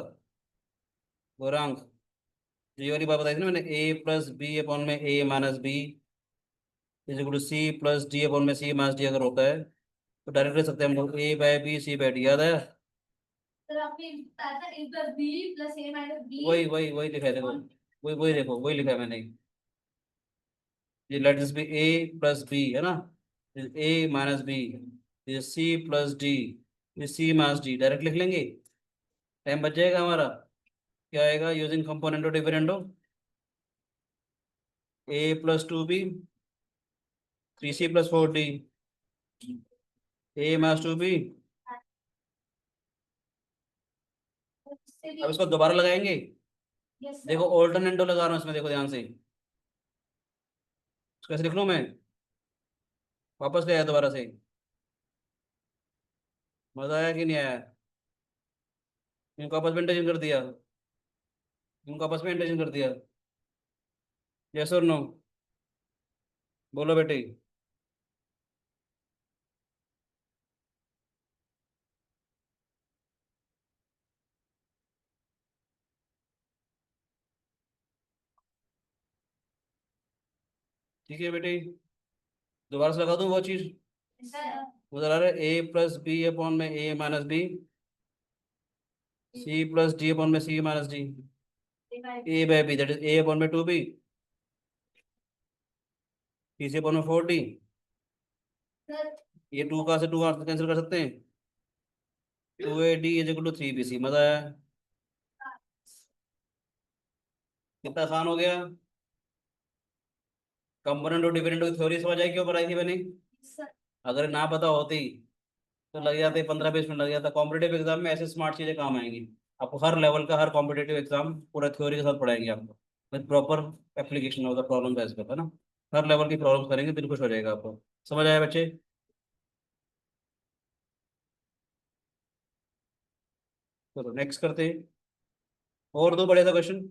गौरांग। जो ये वाली बात बताई थी ना मैंने, A+B अपॉन में A-B is equal to C+D upon में C-D अगर होता है तो डायरेक्ट ले सकते हैं हम लोग, A/B C/D, याद है? सर आपने बताया था a plus b plus a minus b वही वही वही लिखा है, देखो वही देखो, वही लिखा है मैंने, ये लेट दिस बी A+B, है ना? A-B, ये C+D, ये C-D, डायरेक्ट लिख लेंगे, टाइम बच जाएगा हमारा। क्या आएगा? Using componendo dividendo, A+2B 3C+4D, A-2B। अब इसको दोबारा लगाएंगे, यस देखो ऑल्टरनेटो लगा रहा हूँ इसमें, देखो ध्यान से, इसको कैसे लिख लूँ मैं? वापस ले आया दोबारा से, मजा आया कि नहीं आया? इनको आपस में इंटरचेंज कर दिया, इनको आपस में इंटरचेंज कर दिया, यस और नो? बोलो बेटे। ठीक है बेटे, दोबारा से लगा दूँ वो चीज़? सर उधर आ रहा है A+B अपॉन में A-B, C+D अपॉन में C-D, A/B, that is A/2B, TC/40। Sir ये 2 का से 2 कैंसिल कर सकते हैं, 2AD is equal to 3BC। मजा आया? कितना आसान हो गया? कंपोनेंट और डिविडेंड की थ्योरी समझ आई क्यों बनाई थी मैंने? सर अगर ना पता होती तो लग जाते 15-20 मिनट, लग जाता। कॉम्पिटेटिव एग्जाम में ऐसे स्मार्ट चीजें काम आएंगी आपको, हर लेवल का हर कॉम्पिटेटिव एग्जाम पूरा थ्योरी के साथ पढ़ाएंगे आपको, with proper application of the problem base पे, है ना? हर लेवल की प्रॉब्लम करेंगे, दिल खुश हो जाएगा आपको। समझ आया बच्चे? चलो नेक्स्ट करते हैं, और दो बढ़िया सा क्वेश्चन।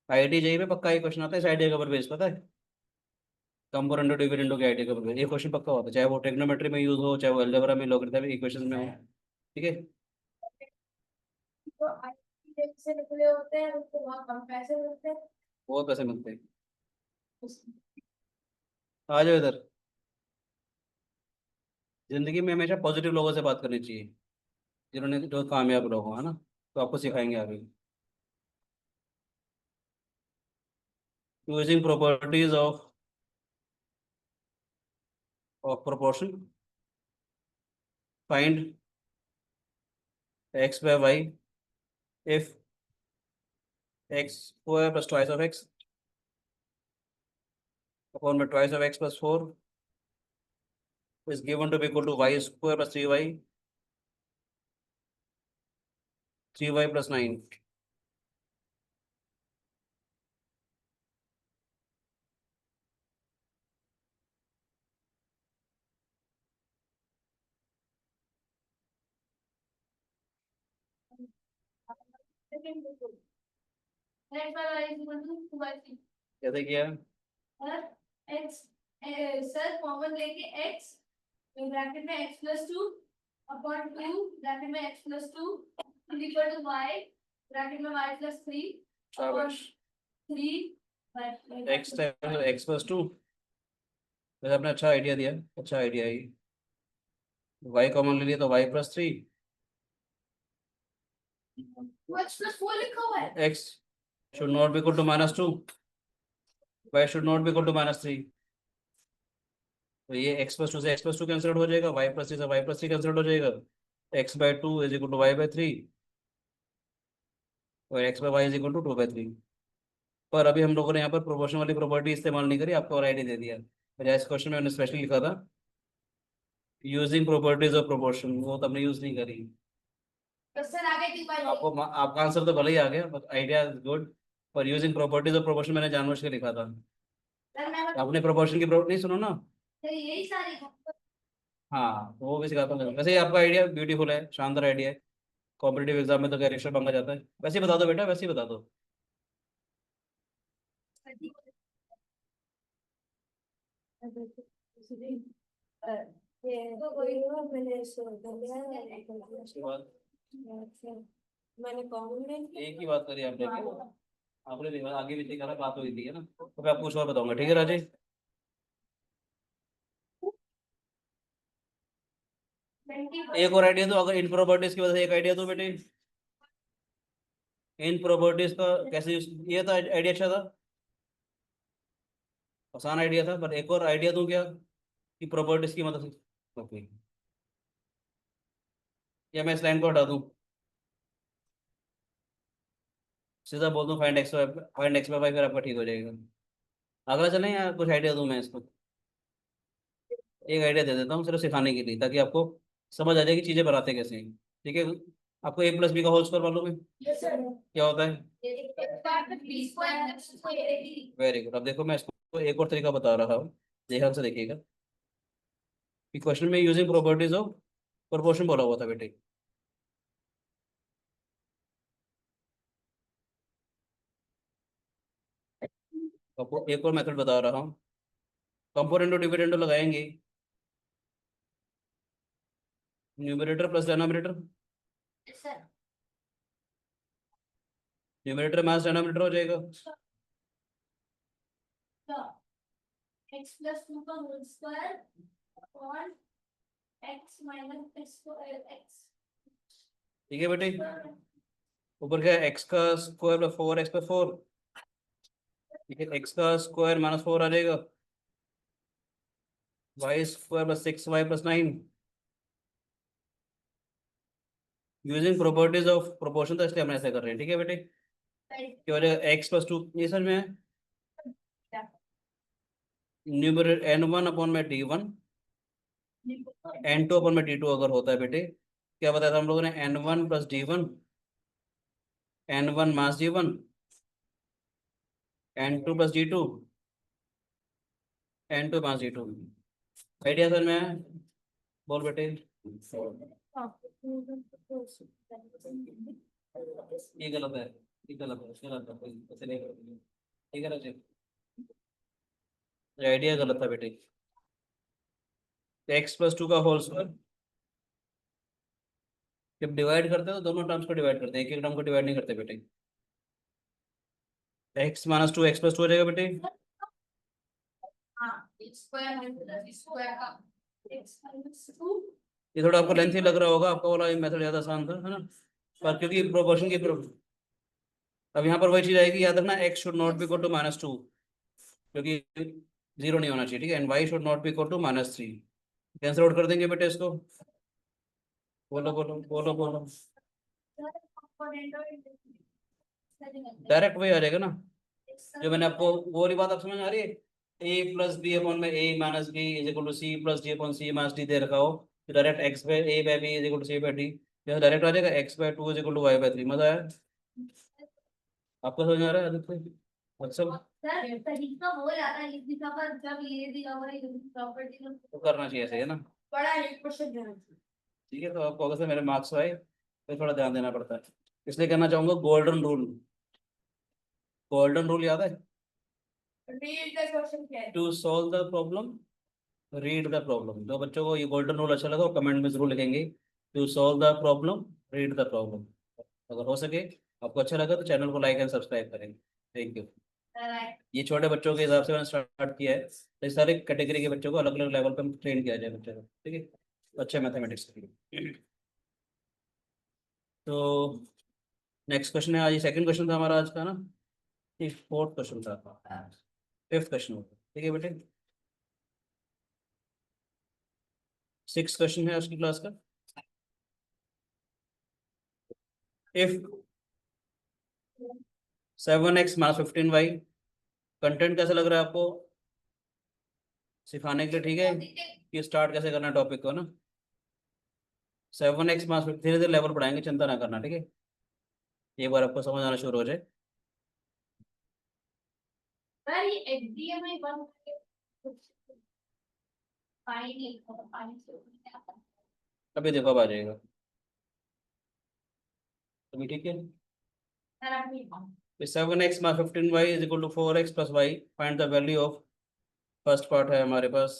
IIT-JEE में पक्का ये क्वेश्चन आता है इस आइडिया के ऊपर बेस, पता है? कंपोनेंट डिविडेंड के आइडिया के ऊपर ये क्वेश्चन पक्का होता है, चाहे वो ट्रिग्नोमेट्री में यूज हो, चाहे वो अलजेब्रा में, लॉगरिथमिक इक्वेशन में हो। ठीक है? तो आईटी से निकले होते हैं उनको बहुत कम पैसे मिलते हैं बहुत पैसे मिलते हैं। आ जाओ इधर, जिंदगी में हमेशा पॉजिटिव लोगों से बात करनी चाहिए, जिन्होंने जो कामयाब लोग हो, है ना? तो आपको सिखाएंगे आगे। Using properties of proportion, find x/y if x² plus twice of x upon by twice of x plus 4 is given to be equal to y square plus 3y plus 9। Second बिल्कुल नेक्स्ट वाला is equal to 2/3 कैसे किया? Sir x sir common लेके x bracket में x plus 2 upon 2 bracket में x plus 2 is equal to y bracket में y plus 3 upon शाबाश। 3 x plus 2, वैसे आपने अच्छा आइडिया दिया, अच्छा आइडिया है। y कॉमन ले लिया तो y plus 3, x plus 4 लिखा हुआ है x should not be equal to -2। y should not be equal to -3। तो ये x+2 से x+2 कैंसिल हो जाएगा, y+3 से y+3 कैंसिल हो जाएगा, x/2 is equal to y/3 और x/y इज इक्वल टू 2/3। पर अभी हम लोगों ने यहाँ पर प्रोपोर्शन वाली प्रॉपर्टी इस्तेमाल नहीं करी, आपको और आइडिया दे दिया। बजाय इस क्वेश्चन में मैंने स्पेशली लिखा था यूजिंग प्रॉपर्टीज ऑफ प्रोपोर्शन, वो तो हमने यूज नहीं करी। क्वेश्चन आगे की बात आपको आपका आंसर तो भले ही आ गया, बट आइडिया इज गुड। पर यूजिंग प्रॉपर्टीज ऑफ प्रोपोर्शन मैंने जानबूझ के लिखा था। सर मैं आपने प्रोपोर्शन की प्रॉपर्टी नहीं सुनो ना। सर यही सारी हाँ तो वो भी सिखाता हूँ। वैसे ही आपका आइडिया ब्यूटीफुल है, शानदार आइडिया है। कॉम्पिटेटिव एग्जाम में तो कैरेक्टर मांगा जाता है। वैसे ही बता दो बेटा, वैसे ही बता दो। उसके बाद मैंने कॉमन एक ही बात करी आपने, आपने भी आगे भी देखा ना, बात हुई थी है ना। तो मैं आपको कुछ और बताऊंगा, ठीक है राजेश। एक और आइडिया दो, अगर इन प्रॉपर्टीज की वजह से एक आइडिया दो बेटे। इन प्रॉपर्टीज का कैसे ये था आइडिया, अच्छा था, आसान आइडिया था। पर एक और आइडिया दूं क्या, कि प्रॉपर्टीज की मदद से। ओके, या मैं इस लाइन को हटा दूं, सीधा बोल दूं फाइंड x/y, फिर आपका ठीक हो जाएगा। अगला चलें या कुछ आइडिया दूं मैं इसको। एक आइडिया दे देता हूँ सिर्फ सिखाने के लिए, ताकि आपको समझ आ जाए कि चीजें बनाते कैसे हैं। ठीक है, आपको a+b का होल स्क्वायर मालूम है क्या होता है? Very good. अब देखो मैं इसको एक और तरीका बता रहा हूँ, ध्यान से देखिएगा। कि क्वेश्चन में यूजिंग प्रॉपर्टीज ऑफ प्रोपोर्शन बोला हुआ था बेटे। आपको एक और मेथड बता रहा हूँ, कंपोनेंटो डिविडेंडो लगाएंगे, numerator plus denominator, numerator minus denominator हो जाएगा। x+2 का होल स्क्वायर और x minus x square x ठीक है बेटे, ऊपर क्या है, एक्स का स्क्वायर प्लस 4x/4। ठीक है, एक्स का स्क्वायर -4 आ जाएगा, y² plus 6y+9। Using properties of proportion, तो इसलिए हम ऐसा कर रहे हैं। ठीक है बेटे, क्या हो जाएगा, x+2 ये समझ में है। न्यूमरेटर n1/d1, n2/d2 अगर होता है बेटे। क्या बताया था हम लोगों ने, n1 + d1, n1 - d1, n2 + d2, n2 - d2। Idea समझ में है, बोल बेटे। ये गलत है, ये गलत है, गलत है, ऐसे नहीं करेंगे। ठीक है राजीव, आइडिया गलत था बेटे। x+2 का होल स्क्वायर, जब डिवाइड करते हैं तो दोनों टर्म्स को डिवाइड करते हैं, एक एक टर्म को डिवाइड नहीं करते बेटे। x-2 x+2 हो जाएगा बेटे। ये थोड़ा आपको लेंथी लग रहा होगा, आपका वाला मेथड ज्यादा आसान था, है ना। पर क्योंकि प्रोपोर्शन की अब यहाँ पर वही चीज आएगी, याद रखना, x should not be equal to -2, क्योंकि जीरो नहीं होना चाहिए। ठीक है, and y should not be equal to -3। Cancel out कर देंगे बेटे इसको, बोलो बोलो बोलो बोलो। डायरेक्ट वही आ जाएगा ना, जो मैंने आपको, वो वाली बात आप समझ आ रही है। a+b/a-b = c+d/c - d दे रखा हो, तो डायरेक्ट x/a/b = c/d, यहाँ डायरेक्ट आ जाएगा x/2 = y/3। मजा आया आपको, समझ आ रहा है आदित्य? अच्छा, सर तरीका वो ज्यादा इजी था, पर जब ये दिया हुआ है प्रॉपर्टी तो करना चाहिए ऐसे, है ना। बड़ा एक क्वेश्चन देना चाहिए। ठीक है, तो आपको अगर से मेरे मार्क्स आए तो थोड़ा ध्यान देना पड़ता है, इसलिए कहना चाहूंगा गोल्डन रूल। गोल्डन रूल याद है, रीड द क्वेश्चन क्या है? To solve the problem read the problem. जो बच्चों को ये गोल्डन रूल अच्छा लगा वो कमेंट में जरूर लिखेंगे, to solve the problem read the problem. अगर हो सके, आपको अच्छा लगा तो चैनल को लाइक एंड सब्सक्राइब करेंगे। Thank you. ये छोटे बच्चों के हिसाब से मैंने स्टार्ट किया है, तो इस सारे कैटेगरी के बच्चों को अलग अलग लेवल पर ट्रेन किया जाए बच्चे को। ठीक है, अच्छे मैथमेटिक्स के लिए। तो नेक्स्ट क्वेश्चन है, आज सेकंड क्वेश्चन था हमारा आज का ना, ये फोर्थ क्वेश्चन था। 5th क्वेश्चन, ठीक है बेटे। 6th क्वेश्चन है उसकी क्लास का। If 7x minus 15y, content कैसा लग रहा है आपको सिखाने के लिए, ठीक है कि स्टार्ट कैसे करना टॉपिक को ना। 7x माइनस, धीरे धीरे लेवल बढ़ाएंगे, चिंता ना करना, ठीक है। एक बार आपको समझ आना शुरू हो जाए। सर ये HDMI बंद करके पानी नहीं पानी से अभी देखो अब आ जाएगा, अभी ठीक है। सर आप नहीं 7x minus 15y is equal to 4x plus y, find the value of, first part है हमारे पास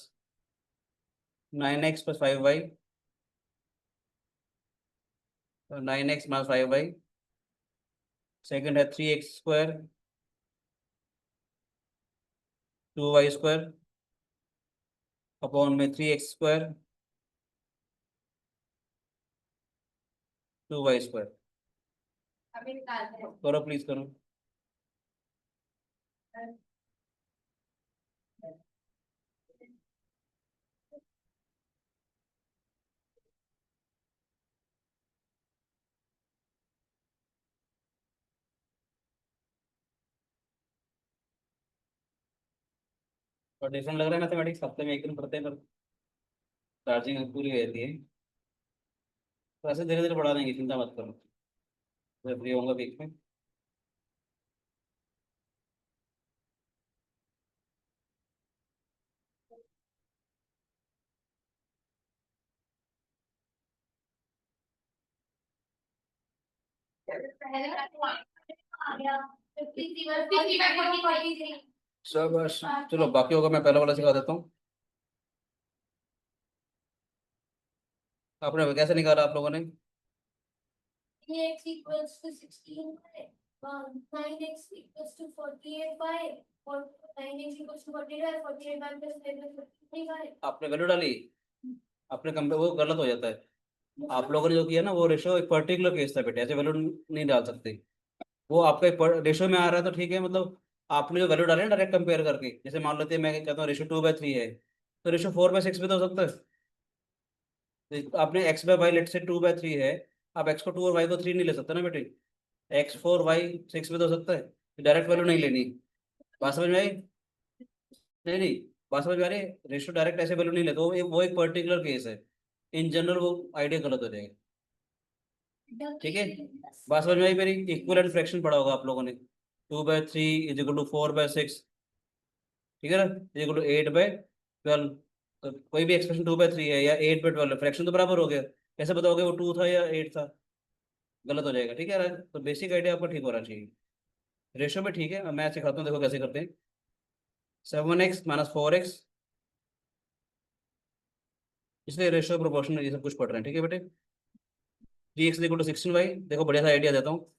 9x plus 5y, 9x minus 5y। Second है 3x square 2y square upon में 3x स्क्वायर 2y स्क्वायर। अभी निकालते हैं करो please करो। और डिफरेंट लग रहा है मैथमेटिक्स, हफ्ते में एक दिन पढ़ते हैं पर चार्जिंग पूरी हो जाती है। तो ऐसे धीरे धीरे बढ़ा देंगे, चिंता मत करो, मैं फ्री होऊंगा बीच में। पहले आ गया 53 43 शाबाश, चलो बाकी होगा मैं पहला वाला सिखा देता हूँ। आपने कैसे निकाला आप लोगों ने? x equals to 16 by 9x equals to 48 by or 9x equals to 48 by 48 by plus 5 by 53 by आपने वैल्यू डाली, आपने कंपेयर, वो गलत हो जाता है। आप लोगों ने जो किया ना वो रेशो एक पर्टिकुलर केस था बेटे, ऐसे वैल्यू नहीं डाल सकते। वो आपका एक रेशो में आ रहा है तो ठीक है, मतलब आपने जो वैल्यू डाले ना डायरेक्ट कंपेयर करके, जैसे मान लेते हैं मैं कहता हूँ रेशो 2/3 है, तो रेशो 4/6 भी तो हो सकता है। तो आपने एक्स बाय वाई लेट से 2/3 है, आप एक्स को 2 और वाई को 3 नहीं ले सकते ना बेटे, x4 y 6 भी तो हो सकता है। डायरेक्ट वैल्यू नहीं लेनी, बात समझ में आई? नहीं नहीं, बात समझ में आ रही है, रेशो डायरेक्ट ऐसे वैल्यू नहीं लेते, वो एक पर्टिकुलर केस है। इन जनरल वो आइडिया गलत हो जाएगा, ठीक है। बात समझ में आई मेरी? इक्वल एंड फ्रैक्शन पढ़ा होगा आप लोगों ने, 2/3 इज इक्वल टू 4/6, ठीक है ना, इज इक्वल टू 8/12। तो कोई भी एक्सप्रेशन 2/3 है या 8/12, फ्रैक्शन तो बराबर हो गया, कैसे बताओगे वो 2 था या 8 था? गलत हो जाएगा, ठीक है। तो बेसिक आइडिया आपको ठीक होना चाहिए। रेशो में ठीक है, अब मैं सिखाता हूँ, देखो कैसे करते हैं। 7x माइनस 4x, इसलिए रेशो प्रोपोर्शनल ये सब कुछ पढ़ रहे हैं, ठीक है बेटे। 3x इक्वल टू 16y, देखो बढ़िया सा आइडिया देता हूँ।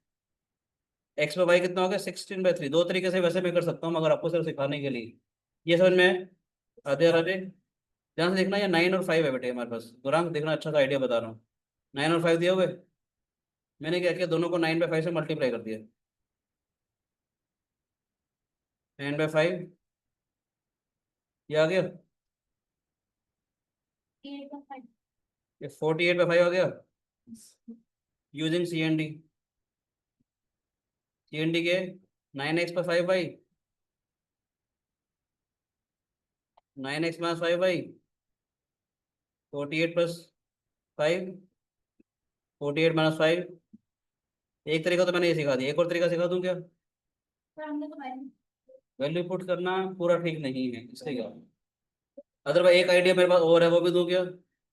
एक्स बाय वाई कितना हो गया 16/3, दो तरीके से वैसे मैं कर सकता हूँ मगर आपको सिर्फ सिखाने के लिए, ये समझ में आते राधे? ध्यान से देखना, ये 9 और 5 है बेटे हमारे पास, गुराम देखना, अच्छा सा आइडिया बता रहा हूँ। 9 और 5 दिए हुए, मैंने क्या किया, दोनों को 9/5 से मल्टीप्लाई कर दिया। 9/5 ये आ गया, ये 48/5 आ गया। यूजिंग सी एन डी के 9x+5y, 9x-5y, 48+5, 48-5। एक तरीका तो मैंने ये सिखा दिया, एक और तरीका सिखा दूं क्या? वैल्यू पुट करना पूरा ठीक नहीं है, इससे क्या, अदरवाइज एक आइडिया मेरे पास और है, वो भी दूं क्या?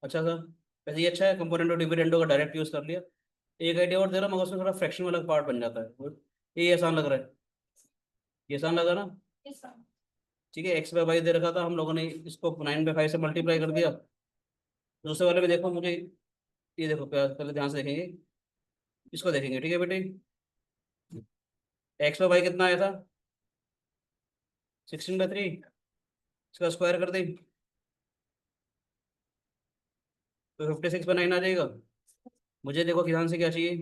अच्छा सा, वैसे ये अच्छा है, कंपोनेंट और डिविडेंडो का डायरेक्ट यूज कर लिया। एक आइडिया और दे रहा हूं, मगर उसमें थोड़ा फ्रैक्शन वाला पार्ट बन जाता है, ये आसान लग रहा है, ये आसान लगा ना? ठीक है, x/y दे रखा था, हम लोगों ने इसको 9/5 से मल्टीप्लाई कर दिया। दूसरे वाले में देखो मुझे, ये देखो पहले ध्यान से देखेंगे, इसको देखेंगे, ठीक है बेटे। x/y कितना आया था 16/3, इसका स्क्वायर कर दें तो 56/9 आ जाएगा। मुझे देखो ध्यान से क्या चाहिए,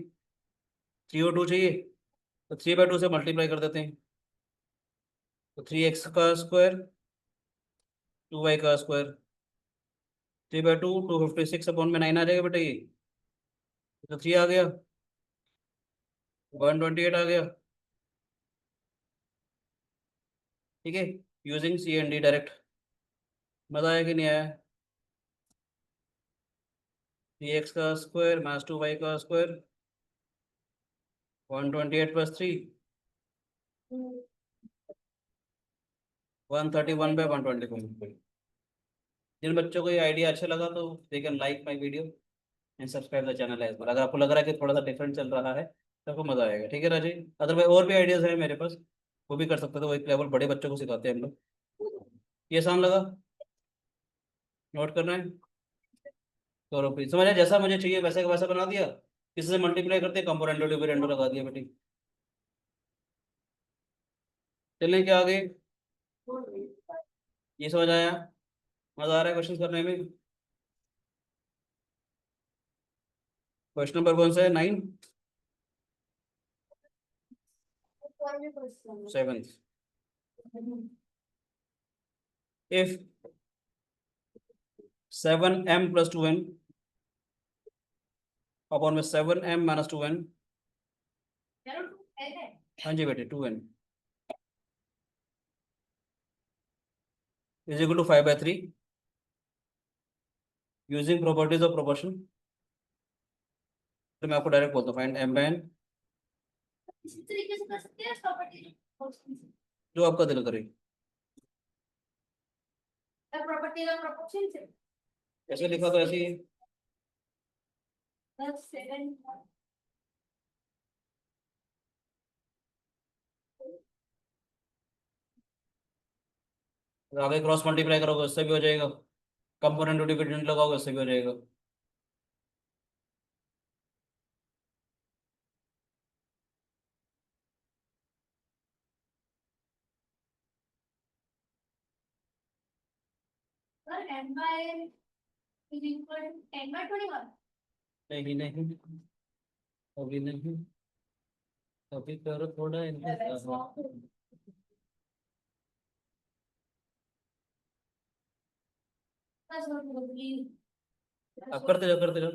3/2 चाहिए, तो 3/2 से मल्टीप्लाई कर देते हैं, तो 3x का स्क्वायर 2y का स्क्वायर 3/2 256 अपॉन में 9 आ जाएगा बेटा ये, तो 3 आ गया, 128 आ गया। ठीक है, using C and D direct. मजा आया कि नहीं आया? 3x का स्क्वायर माइनस 2y का स्क्वायर 128 प्लस 3 131/125। जिन बच्चों को ये आइडिया अच्छा लगा तो they can like my video and subscribe the channel as well. अगर आपको लग रहा है कि थोड़ा सा डिफरेंट चल रहा है तो आपको मजा आएगा। ठीक है राजी, अदरवाइज और भी आइडियाज है मेरे पास, वो भी कर सकते थे। वो एक लेवल बड़े बच्चों को सिखाते हैं हम लोग। ये आसान लगा? नोट करना है? करो प्लीज। समझ आया? जैसा मुझे चाहिए वैसे का वैसा बना दिया। किसी से मल्टीप्लाई करते कंपोनेंटो डिविडेंडो लगा दिया बेटी। चलें क्या आगे? ये समझ आया? मजा आ रहा है क्वेश्चन करने में? क्वेश्चन नंबर कौन सा है? 9 7। if 7m plus 2n upon में 7m माइनस 2n। हाँ जी बेटे 2n is equal to 5/3 using properties of proportion. तो मैं आपको डायरेक्ट बोलता हूँ फाइंड m/n, इसी तरीके से कर सकते हैं प्रॉपर्टी जो आपका दिल करे। प्रॉपर्टी का प्रोपोर्शन से ऐसे लिखा तो ऐसे ही। 7 आगे क्रॉस मल्टीप्लाई करोगे उससे भी हो जाएगा, कंपोनेंट डिविडेंड लगाओगे उससे भी हो जाएगा। Sir m by n is equal to 10/21। नहीं नहीं, अभी नहीं, अभी करो थोड़ा इंतजार। अब करते जाओ।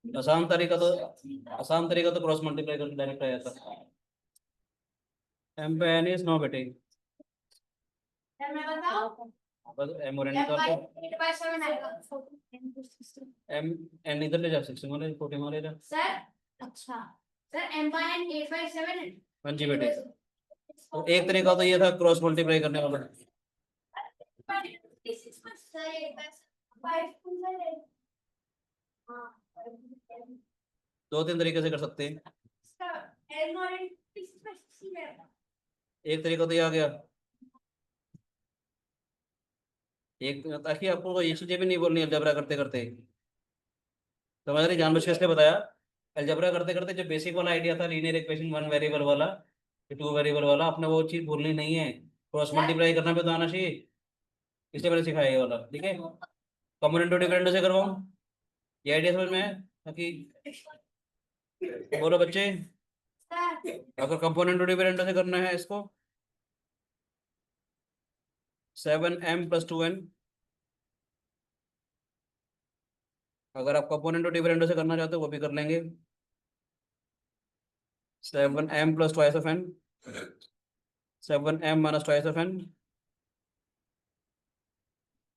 आसान तरीका तो क्रॉस मल्टीप्लाई करके डायरेक्ट आ जाता। m पे n इज 9 बेटे। मैं बताओ बस m और n m का by 8/7 आएगा। m n इधर ले जा, 16 वाले 14 वाले जा। सर अच्छा सर m by n 8/7 है। हाँ जी बेटे, तो एक तरीका तो ये था क्रॉस मल्टीप्लाई करने वाला। दो तीन तरीके से कर सकते हैं। एक तरीका तो ये आ गया, एक ताकि आपको ये चीजें भी नहीं बोलनी अलजबरा करते करते। समझ रही? जानबूझ के इसलिए बताया। अलजबरा करते करते जो बेसिक वाला आइडिया था लीनियर इक्वेशन 1 वेरिएबल वाला, 2 वेरिएबल वाला, आपने वो चीज भूलनी नहीं है। क्रॉस मल्टीप्लाई करना भी तो आना चाहिए, इसलिए मैंने सिखाया ये वाला। ठीक है, कंपोनेंट डिफरेंट से करवाऊँ, ये आइडिया समझ में है? ताकि बोलो बच्चे, अगर कंपोनेंट डिफरेंट से करना है इसको 7m + 2n, अगर आप कंपोनेंट डिफरेंट से करना चाहते हो वो भी कर लेंगे। 7m + twice of n, 7m - twice of n,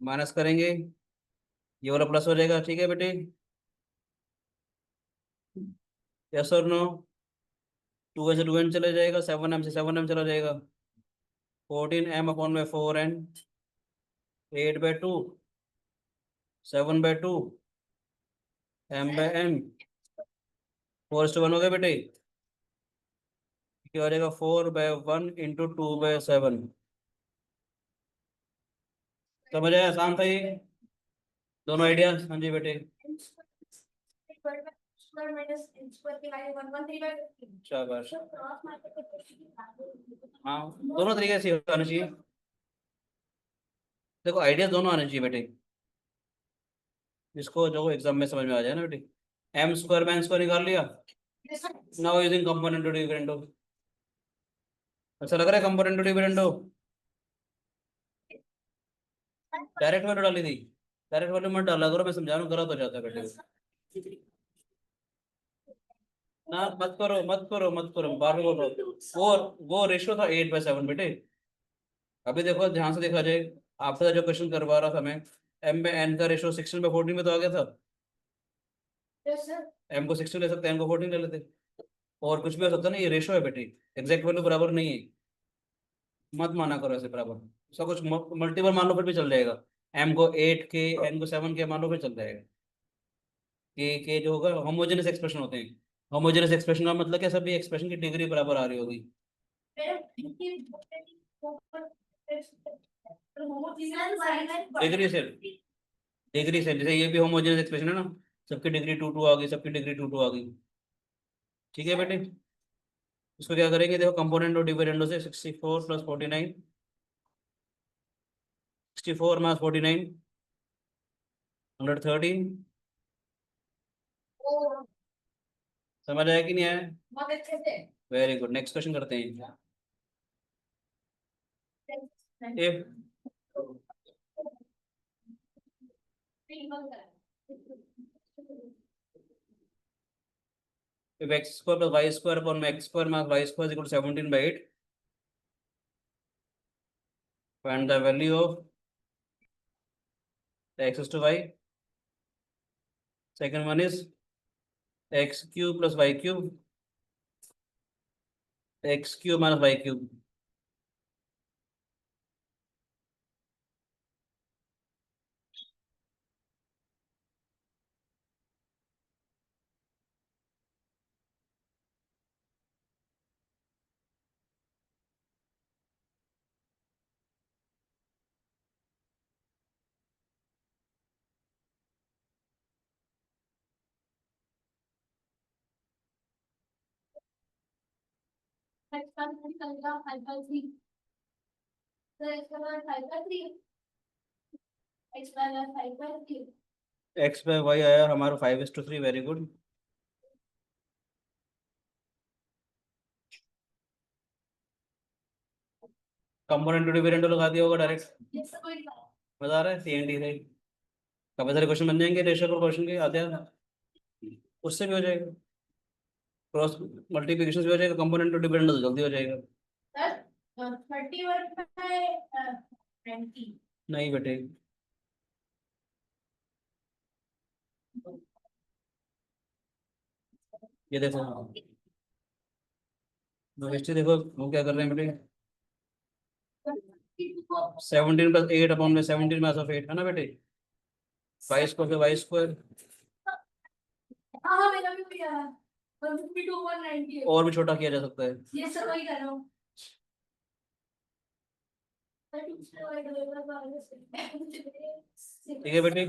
minus करेंगे, ये वाला प्लस हो जाएगा। ठीक है बेटे, यस और नो? 2 से 2n चले जाएगा, 7m से 7m चला जाएगा, 14m अपॉन में 4n, 8/2, 7/2, m/n, 4:1 हो गया बेटे। क्या हो जाएगा? 4/1 × 2/7। समझ आया? आसान था ये दोनों आइडिया। हाँ जी बेटे, शाबाश। हाँ, दोनों तरीके से आना चाहिए। देखो आइडिया दोनों आने चाहिए बेटे, जिसको जो एग्जाम में समझ में आ जाए ना बेटे। m² में n² निकाल लिया, नाउ यूजिंग कंपोनेंट डिफरेंट। अच्छा लग रहा है कंपोनेंट डिविडेंडो? डायरेक्ट वैल्यू डाली थी? डायरेक्ट वैल्यू मत डाला करो, मैं समझा रहा हूँ, गलत हो जाता है बेटे। ना मत करो मत करो मत करो, बार बार बोल रहा हूँ। वो रेशियो था 8/7 बेटे। अभी देखो ध्यान से देखा जाए, आपका जो क्वेश्चन करवा रहा था मैं, एम में एन का रेशियो 16/14 में तो आ गया था। Yes, sir. एम को 16 ले सकते हैं, एन को 14 ले लेते। और कुछ भी हो सकता है ना, ये रेशियो है बेटे, एग्जैक्ट वैल्यू बराबर नहीं है। मत माना करो ऐसे बराबर। सब कुछ मल्टीपल मान लो फिर भी चल जाएगा। एम को 8 के, एन को 7 के मान लो फिर चल जाएगा। के जो होगा होमोजेनस एक्सप्रेशन होते हैं। होमोजेनस एक्सप्रेशन का मतलब क्या, सभी एक्सप्रेशन की डिग्री बराबर आ रही होगी। डिग्री से, डिग्री से जैसे ये भी होमोजेनस एक्सप्रेशन है ना, सबकी डिग्री 2 2 आ गई, सबकी डिग्री 2 2 आ गई। ठीक है बेटे, इसको क्या करेंगे, देखो कंपोनेंट और डिविडेंडो से 64 + 49, 64 - 49 113। समझ आया कि नहीं आया? बहुत अच्छे से। वेरी गुड, नेक्स्ट क्वेश्चन करते हैं। if if x² + y² upon x² - y² is equal to 17/8, find the value of the x to y. Second one is x³ + y³, x³ - y³। x/y आया हमारा 5:3, वेरी गुड। कंपोनेंट डिविडेंड लगा दिया होगा direct, मजा आ रहा है CND से। काफी सारे क्वेश्चन बन जाएंगे रेशियो पर क्वेश्चन के आते हैं, उससे भी हो जाएगा, क्रॉस मल्टीप्लिकेशन भी हो जाएगा, कंपोनेंट डिविडेंड तो जल्दी हो जाएगा। 31/20। नहीं बेटे, ये देखो हिस्ट्री देखो, वो क्या कर रहे हैं बेटे, 17 + 8 अपॉन में 17 मास ऑफ 8 है ना बेटे, y² हाँ मेरा भी किया है 152 198 और भी छोटा किया जा सकता है। ये सब वही कर रहा हूँ ठीक है बेटे,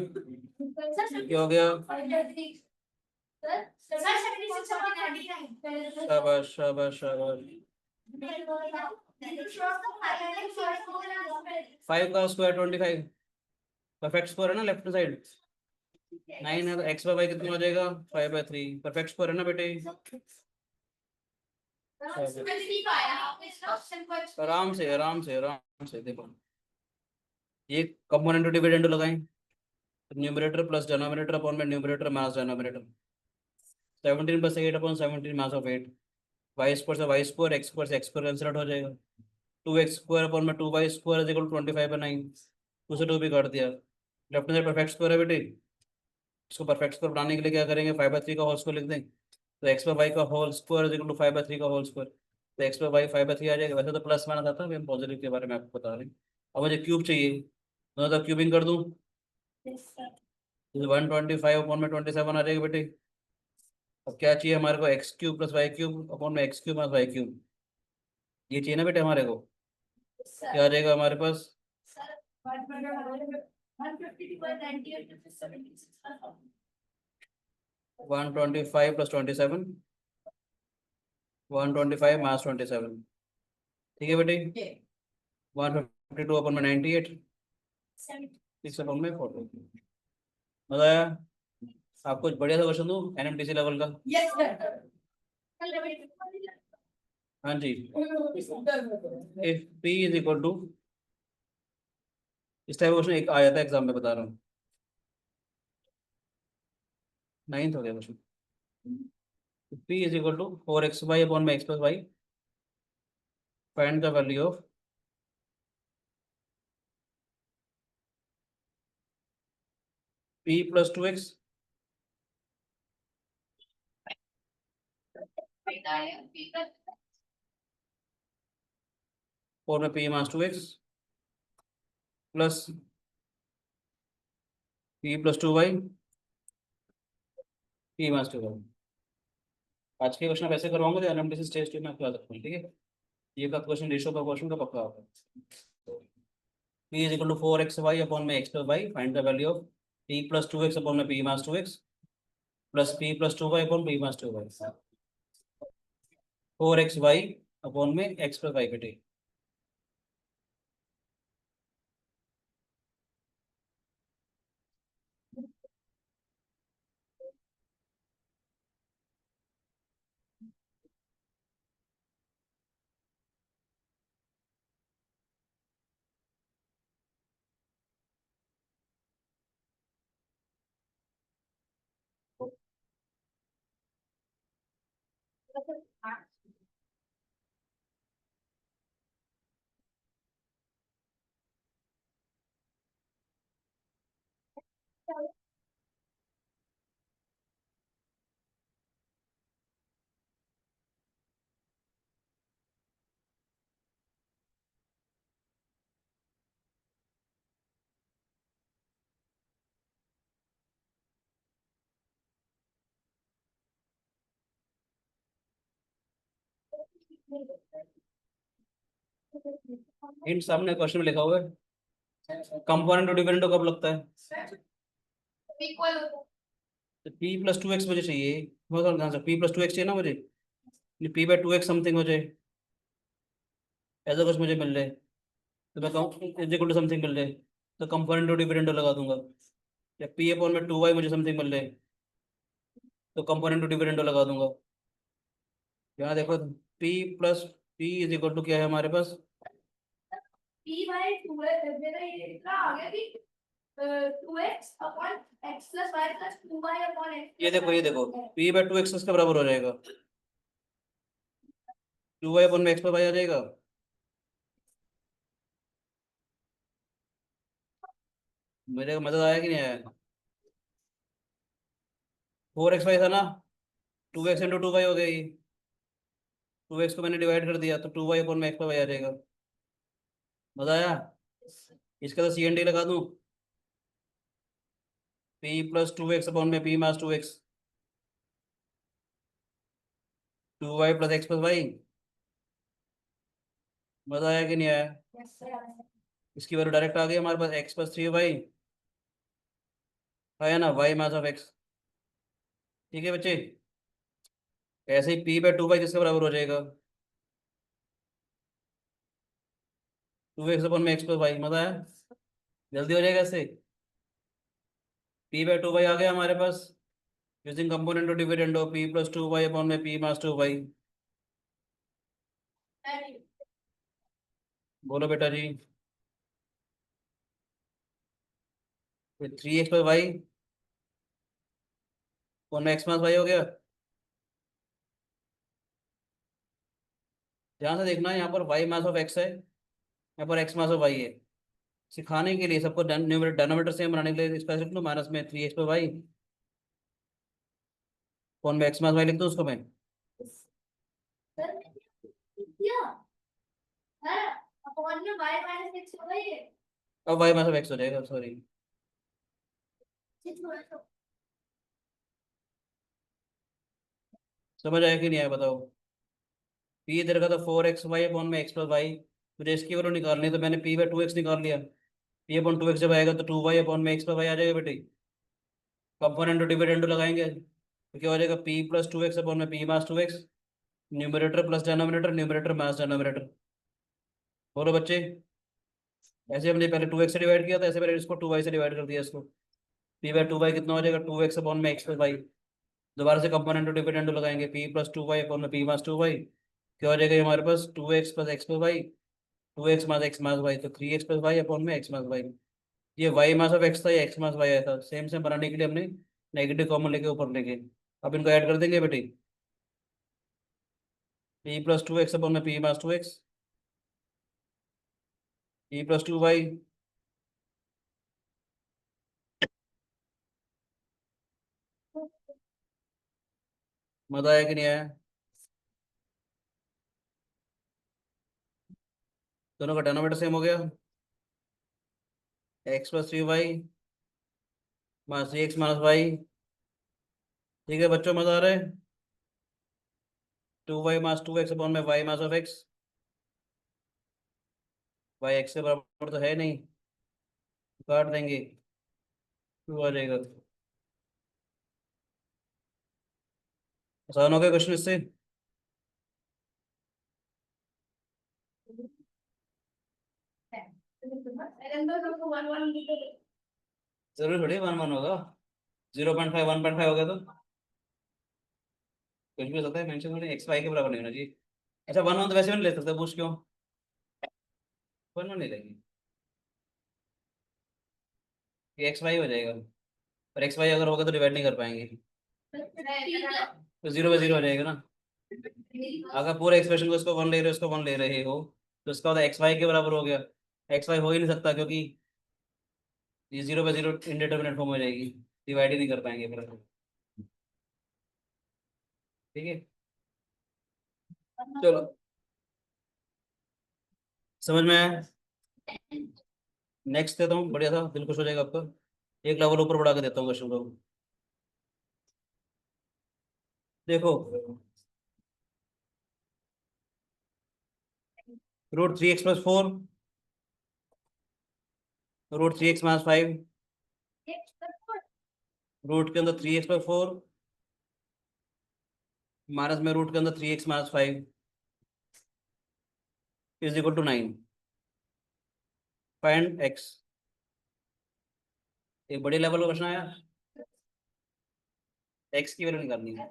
क्या हो गया? शाबाश शाबाश शाबाश। 5 का स्क्वायर 25, परफेक्ट स्क्वायर है ना लेफ्ट साइड। 9 है तो x/y कितना हो जाएगा, 5/3, परफेक्ट स्क्वायर है ना बेटे। आराम से आराम से आराम से देखो, ये कंपोनेंट डिविडेंड लगाएं, न्यूमरेटर प्लस डिनोमिनेटर अपॉन में numerator minus denominator, 17 + 8 upon 17 mass of 8, y² से y², x² से x² कैंसिल हो जाएगा, 2x² अपॉन में 2y² इज इक्वल टू 25/9, 2 से 2 भी काट दिया। लेफ्ट साइड परफेक्ट स्क्वायर है बेटे, इसको परफेक्ट स्क्वायर बनाने के लिए क्या करेंगे, 5/3 का होल स्क्वायर लिख दें, तो x/y का whole square is equal to 5/3 का होल स्क्वायर, तो x/y 5/3 आ जाएगा। वैसे तो प्लस माइनस आता है, हम पॉजिटिव के बारे में आपको बता रहे हैं। अब मुझे क्यूब चाहिए, दोनों तरफ क्यूबिंग कर दूं, 125 अपॉन में 27 आ जाएगा बेटे। अब क्या चाहिए हमारे को, x³ + y³ अपॉन में x³ - y³, ये चाहिए ना बेटे हमारे को। क्या आ जाएगा हमारे पास, 125 + 27, 125 - 27। ठीक है बेटे, 152 अपॉन में 98, 6 अपॉन में 4। मजा आया? आपको बढ़िया सा क्वेश्चन दूं NMTC लेवल का? हाँ जी, if P is equal to, इस टाइप क्वेश्चन एक आया था एग्जाम में, बता रहा हूँ, 9th हो गया question. P is equal to 4xy upon में x plus y, find the value of P plus 2x और में P minus 2x plus P plus 2y P minus 2y। आज के क्वेश्चन आप ऐसे करवाऊंगा तो एनालिसिस टेस्ट में आपको आ सकता हूँ, ठीक है। ये का क्वेश्चन रेशो का क्वेश्चन का पक्का होगा। P is equal to 4xy upon में x plus y, find the value of P plus 2x upon में P minus 2x plus P plus 2y upon P minus 2y। 4xy upon में x plus y बेटे। Hint सामने question में लिखा हुआ है। Component और डिविडेंड कब लगता है? इक्वल। तो P प्लस 2x मुझे चाहिए, बहुत ध्यान से, P प्लस 2x चाहिए ना मुझे, P बाई 2x समथिंग हो जाए, ऐसा कुछ मुझे मिल जाए तो मैं कहूँ इज इक्वल टू समथिंग मिल जाए, तो कंपोनेंट और डिविडेंड लगा दूंगा। या P अपॉन में 2y मुझे समथिंग मिल जाए तो कंपोनेंट और डिविडेंड लगा दूंगा। यहाँ देखो, P इज इक्वल टू क्या है हमारे पास, P बाय 2 मेरा ये इतना आ गया कि 2x upon x plus y plus 2y upon x। ये देखो P बाई 2x इसके बराबर हो जाएगा, 2y अपॉन में x पर y आ जाएगा। मेरे को मदद आया कि नहीं आया? 4xy था ना, 2x इंटू 2y हो गई, 2x को मैंने डिवाइड कर दिया तो 2y अपॉन में x पर y आ जाएगा। मजा आया? इसका तो सी एन डी लगा दूं, P प्लस 2x अपॉन में P minus 2x, 2y plus x plus y. मजा आया कि नहीं आया? इसकी वैल्यू डायरेक्ट आ गई हमारे पास, x प्लस 3y है ना, y माइनस ऑफ x। ठीक है बच्चे, ऐसे ही P बाई 2y किसके बराबर हो जाएगा, 2x अपॉन में x प्लस वाई। मजा आया? जल्दी हो जाएगा इससे। P बाई 2y आ गया हमारे पास, using component of dividend of P plus 2y upon में P माइनस 2y। बोलो बेटा जी। 3x प्लस वाई अपॉन में x माइनस वाई हो गया। ध्यान से देखना, यहाँ पर y माइनस ऑफ x है, यहाँ पर x माइनस ऑफ y है। सिखाने के लिए सबको डिनोमिनेटर सेम बनाने के लिए इसका लिख लो, माइनस में 3x प्लस वाई अपॉन में x माइनस वाई लिख दो उसको मैं। अपॉन में y माइनस x हो गई है। अब y माइनस ऑफ x हो जाएगा, सॉरी। समझ आया कि नहीं आया बताओ? P इधर का तो 4xy अपॉन में x प्लस वाई, मुझे इसकी वैल्यू निकालनी है तो मैंने P बाई 2x निकाल लिया। P अपॉन 2x जब आएगा तो 2y अपॉन में x प्लस वाई आ जाएगा बेटे। कंपोनेंट और डिविडेंड लगाएंगे तो क्या हो जाएगा, P प्लस 2x अपॉन में P minus 2x, numerator plus denominator, numerator minus denominator. बोलो बच्चे, ऐसे हमने पहले 2x से डिवाइड किया था, ऐसे मैंने इसको 2y से डिवाइड कर दिया इसको। P बाई 2y कितना हो जाएगा, 2x अपॉन में x प्लस वाई। दोबारा से कंपोनेंट और डिविडेंड लगाएंगे, P प्लस 2y अपॉन में P माइनस 2y, क्या हो जाएगा ये हमारे पास 2x plus x plus y, 2x minus x minus y, तो 3x प्लस वाई अपॉन में एक्स मास वाई। ये वाई मास ऑफ एक्स था, ये एक्स मास वाई आया था, सेम सेम बनाने के लिए हमने नेगेटिव कॉमन लेके ऊपर लेके अब इनको ऐड कर देंगे बेटे। p प्लस 2x अपॉन में p मास 2x, p प्लस 2y, मजा आया कि नहीं आया? दोनों का डिनोमिनेटर सेम हो गया, x प्लस 3y मास 3x माइनस वाई। ठीक है बच्चों, मजा आ रहा है? 2y मास 2x अपॉन में y mass of x, y x के बराबर तो है नहीं, काट देंगे, 2 आ जाएगा। आसान हो गया क्वेश्चन इससे। जरूर थोड़ी 1 1 होगा, 0.5 1.5 हो गया तो कुछ भी हो सकता है, मेंशन थोड़ी एक्स वाई के बराबर नहीं होना चाहिए। अच्छा 1 1 तो वैसे भी नहीं ले सकते, पूछ क्यों? 1 1 नहीं लेंगे, ये एक्स वाई हो जाएगा, और एक्स वाई अगर होगा तो डिवाइड नहीं कर पाएंगे, तो 0 पे 0 हो जाएगा ना। अगर पूरे एक्सप्रेशन को इसको 1 ले रहे हो, इसको 1 ले रहे हो, तो इसका मतलब एक्स वाई के बराबर हो गया। एक्स वाई हो ही नहीं सकता, क्योंकि ये 0 पे 0 इंडिटरमिनेट फॉर्म हो जाएगी, डिवाइड ही नहीं कर पाएंगे फिर। ठीक है, चलो समझ में आया? नेक्स्ट देता हूँ, बढ़िया था, दिल खुश हो जाएगा आपका। एक लेवल ऊपर बढ़ा के देता हूँ क्वेश्चन को। देखो, √3x + 4, √3x - 5, रूट के अंदर 3x + 4 माइनस में रूट के अंदर 3x - 5 is equal to 9। Find x। एक बड़े लेवल का क्वेश्चन आया, x की वैल्यू निकालनी है।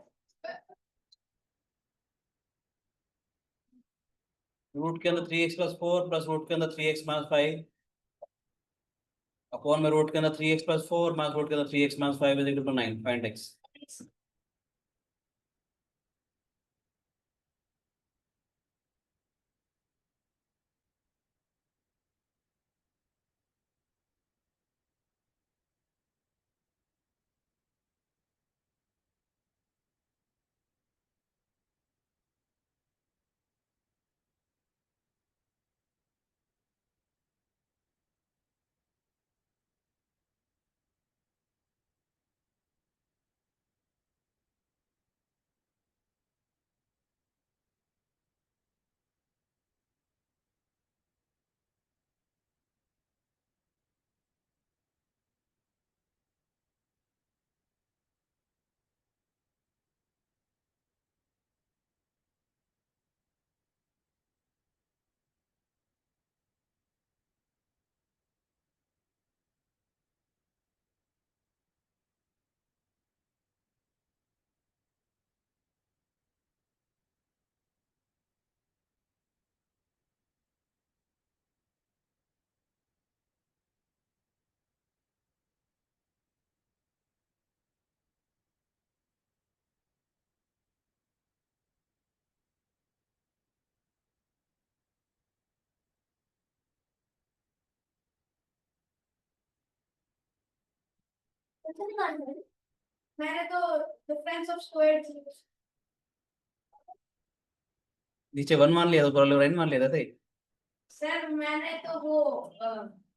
रूट के अंदर 3x + 4 प्लस रूट के अंदर 3x - 5 अपॉन में रूट के अंदर 3x + 4 माइनस रूट के अंदर 3x - 5 is equal to 9। Find x। मैंने तो डिफरेंस ऑफ स्क्वायर्स। नीचे 1 मान लिया तो पूरा लाइन मान लिया था। सर मैंने तो वो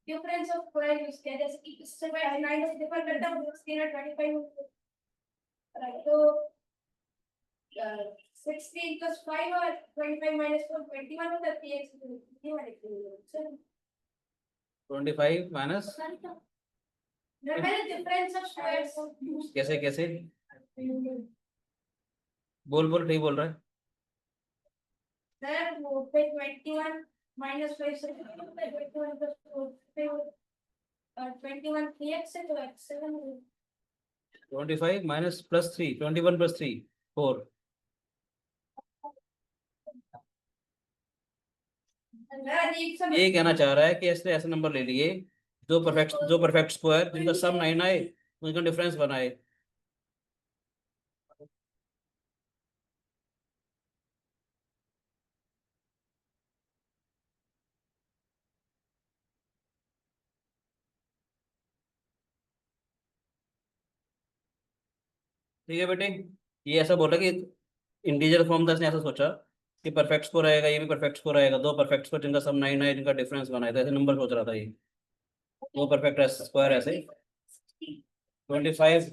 डिफरेंस ऑफ स्क्वायर यूज किया, जैसे कि इससे मैं 9 से डिफर करता हूँ, उसके ना 25 तो 16 + 5 और 25 - 4 21 होता है, x ये वाले सर 25 माइनस, मैंने डिफरेंस ऑफ स्क्वायर्स कैसे कैसे? बोल बोल, ठीक बोल रहा है। सर वो पे 21 - 5 से 21 + 4 पे 21 3x से तो x 7 25 माइनस +3, 21 + 3 4। ये कहना चाह रहा है कि इसने ऐसे नंबर ले लिए जो परफेक्ट स्क्वायर जिनका सम 9 आए, उनका डिफरेंस बनाए। ठीक है बेटे, ये ऐसा बोला कि इंटीजर फॉर्म था, इसने ऐसा सोचा कि परफेक्ट स्कोर आएगा, ये भी परफेक्ट स्कोर आएगा, दो परफेक्ट स्कोर जिनका सम 9 है, जिनका डिफरेंस बनाए, तो ऐसे नंबर सोच रहा था ये। दो परफेक्ट स्क्वायर ऐसे 25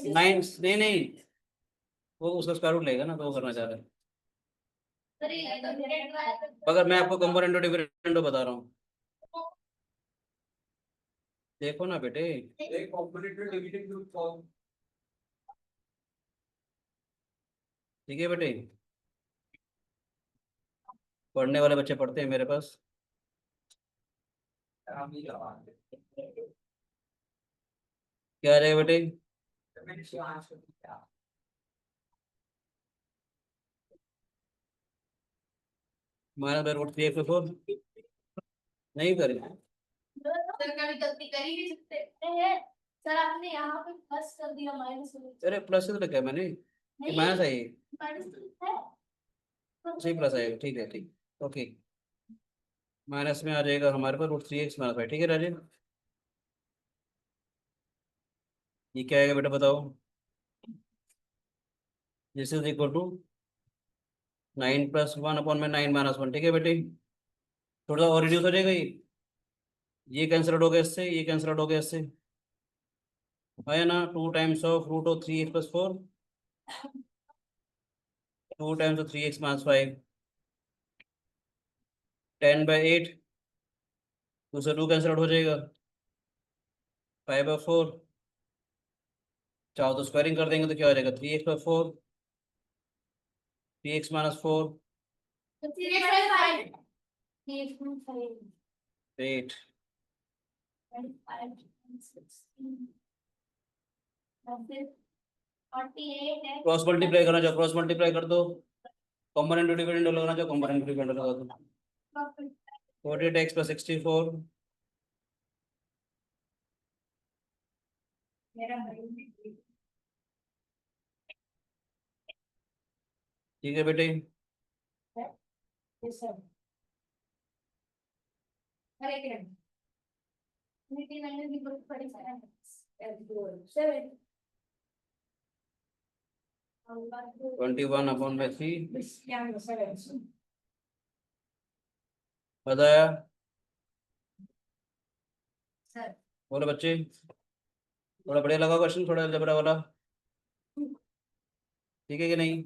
9, नहीं नहीं, वो उसका स्क्वायर रूट लेगा ना, तो वो करना चाह रहा है। अगर मैं आपको कंपोनेंट डिविडेंड बता रहा हूँ, देखो ना बेटे। ठीक है बेटे, पढ़ने वाले बच्चे पढ़ते हैं मेरे पास। क्या आ जाएगा बेटे? -√3 नहीं करें। सर कभी गलती कर ही नहीं सकते हैं। सर आपने यहाँ पे प्लस कर दिया माइनस अरे प्लस से तो लिखा है मैंने, नहीं माइनस है ये। माइनस है। सही प्लस है, ठीक है ठीक। ओके, माइनस में आ जाएगा हमारे पास √3x-5। ठीक है राजीव, ये क्या आएगा बेटा बताओ? This is equal to 9+1/9 - 1। ठीक है बेटे, थोड़ा और रिड्यूस हो जाएगा ये कैंसिल आउट हो गया इससे, ये कैंसिल आउट हो गया इससे, है ना। 2 times of √3x+4, 2 times of 3x - 5, 10/8, दूसरा 2 कैंसिल आउट हो जाएगा, 5/4। चाहो तो स्क्वायरिंग कर देंगे तो क्या हो जाएगा? 3x/4, 3x - 4, 8। क्रॉस मल्टीप्लाई करना चाहो क्रॉस मल्टीप्लाई कर दो, कॉम्पोनेंट डिविडेंड लगाना चाहो कॉम्पोनेंट डिविडेंड लगा दो। 48x + 64। ठीक है बेटे, सेवन 21/3 बताया। सर बोलो बच्चे, थोड़ा बढ़िया लगा क्वेश्चन, थोड़ा जबरा वाला, ठीक है कि नहीं?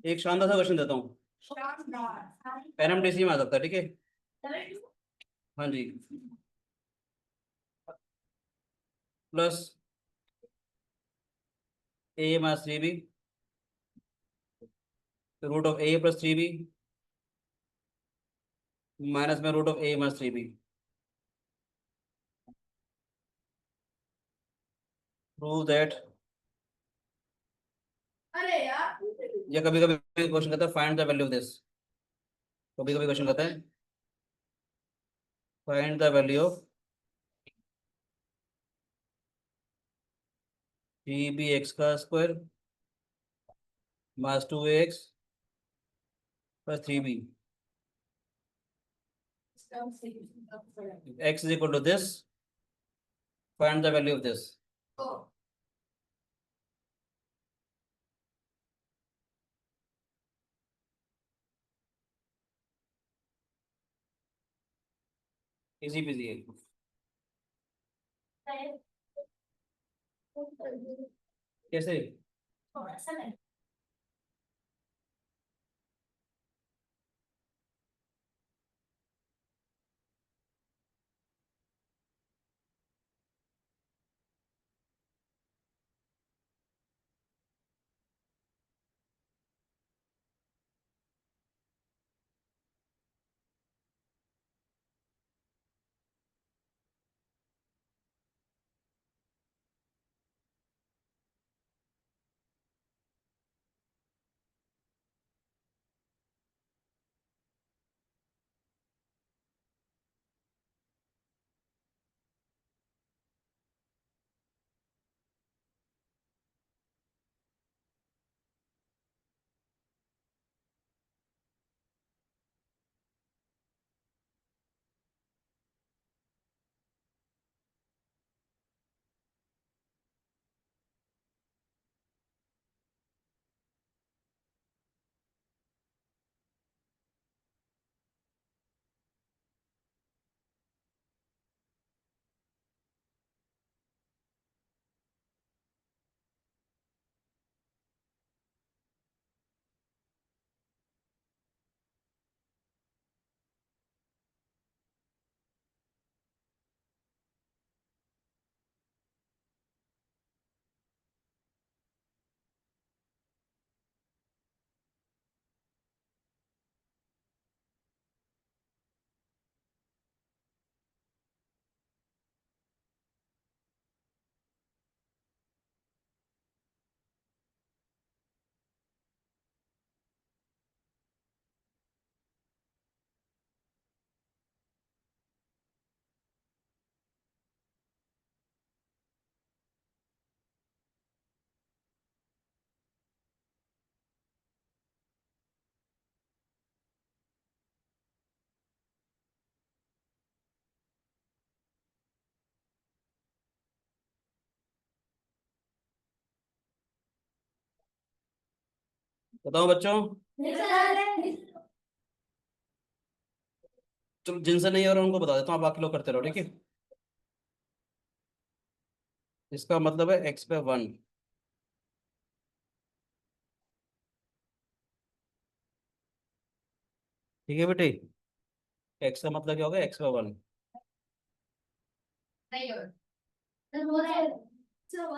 एक शानदार सा क्वेश्चन देता हूँ, एनएमडीसी में आ सकता है, ठीक है? हाँ जी, plus a - 3b, √a + 3b, minus में √a - 3b। प्रूव दैट, अरे यार या कभी कभी क्वेश्चन कहता है find the value of this, कभी कभी क्वेश्चन कहता है find the value of 3bx² minus 2ax + 3b, x is equal to this, find the value of this। Easy PG है। कैसे? बताओ बच्चों, चलो जिनसे नहीं हो रहा उनको बता देता हूँ, बाकी लोग करते रहो, ठीक है। इसका मतलब है एक्स पे 1। ठीक है बेटे, एक्स का मतलब क्या होगा, एक्स पे 1।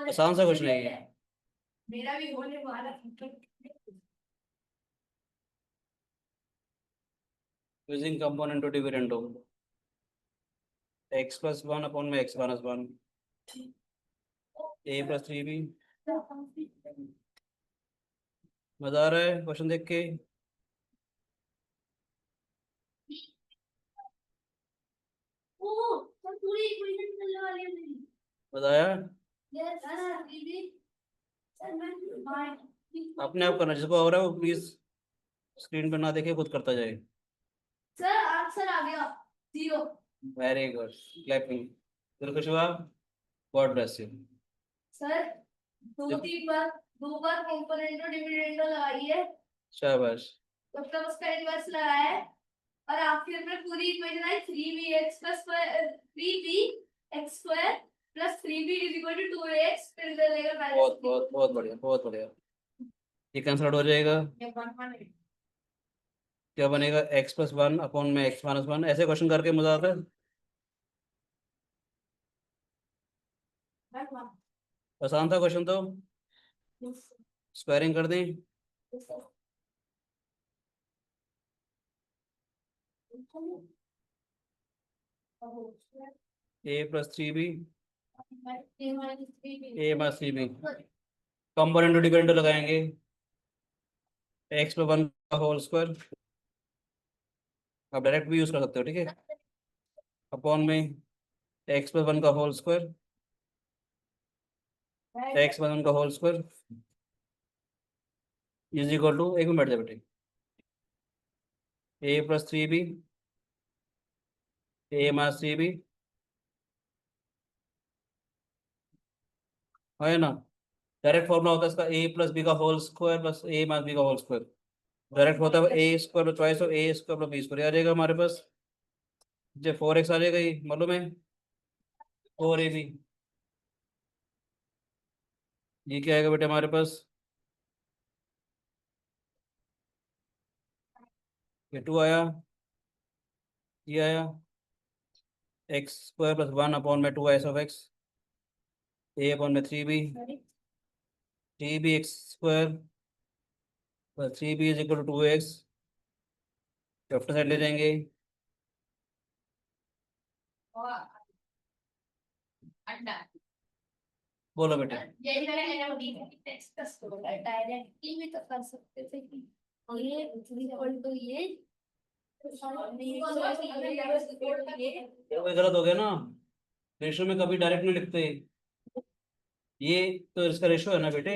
आसान सा कुछ नहीं है। मेरा भी होने वाला है। Using componendo dividendo, x plus 1 upon में x minus 1, a plus 3b। मजा आ रहा है क्वेश्चन देख के? ओ, तो पूरी इक्वेशन चलने वाली है मेरी। बताया? यस सर, दीदी। सर मैं बाय। अपने आप करना, जिसको हो रहा है वो प्लीज स्क्रीन पर ना देखे, खुद करता जाए। सर आंसर आ गया 0। Very good, clapping. दिल खुश हुआ, गॉड ब्लेस यू। सर दो बार कंपोनेंट और डिविडेंड लगाई है, शाबाश। तब तक उसका इन्वर्स लगाया है, और आखिर में पूरी इक्वेशन आई 3bx plus 3bx² plus 3b is equal to 2x, फिर इधर लेकर बहुत बहुत बहुत बढ़िया, बहुत बढ़िया। ये कैंसिल हो जाएगा, क्या बनेगा, एक्स प्लस 1 अपॉन में एक्स माइनस 1। ऐसे क्वेश्चन करके मजा आता है। आसान था क्वेश्चन तो, स्क्वायरिंग कर दें। ए प्लस 3b, ए माइनस 3b, कंपोनेंट डिपेंड लगाएंगे, एक्स पे 1 का होल स्क्वायर। आप डायरेक्ट भी यूज कर सकते हो, ठीक है। अपॉन में एक्स प्लस 1 का होल स्क्वायर, एक्स प्लस 1 का whole square is equal to, एक मिनट बैठ जाए बेटे, ए प्लस 3b, ए माइनस 3b, है ना। डायरेक्ट फॉर्मूला होता है इसका, ए प्लस बी का whole square plus a minus B का होल स्क्वायर। डायरेक्ट होता है ए स्क्वायर चॉइस हो, ए स्क्वायर प्लस बी स्क्वायर आ जाएगा हमारे पास। जो 4x आ जाएगा, ये मालूम है, 4ab। ये क्या आएगा बेटे हमारे पास, ये 2 आया, ये आया, एक्स स्क्वायर प्लस 1 अपॉन में 2 एस ऑफ एक्स, ए अपॉन में 3b, 3b x square plus 3b is equal to 2x। Left side ले जाएंगे, बोलो बेटे। यही मैंने डिस्कस किया, डायरेक्टली भी तो कर सकते थे कि ये इक्वल टू ये ये कोई गलत हो गया ना, रेशो में कभी डायरेक्ट नहीं लिखते। ये तो इसका रेशो है ना बेटे।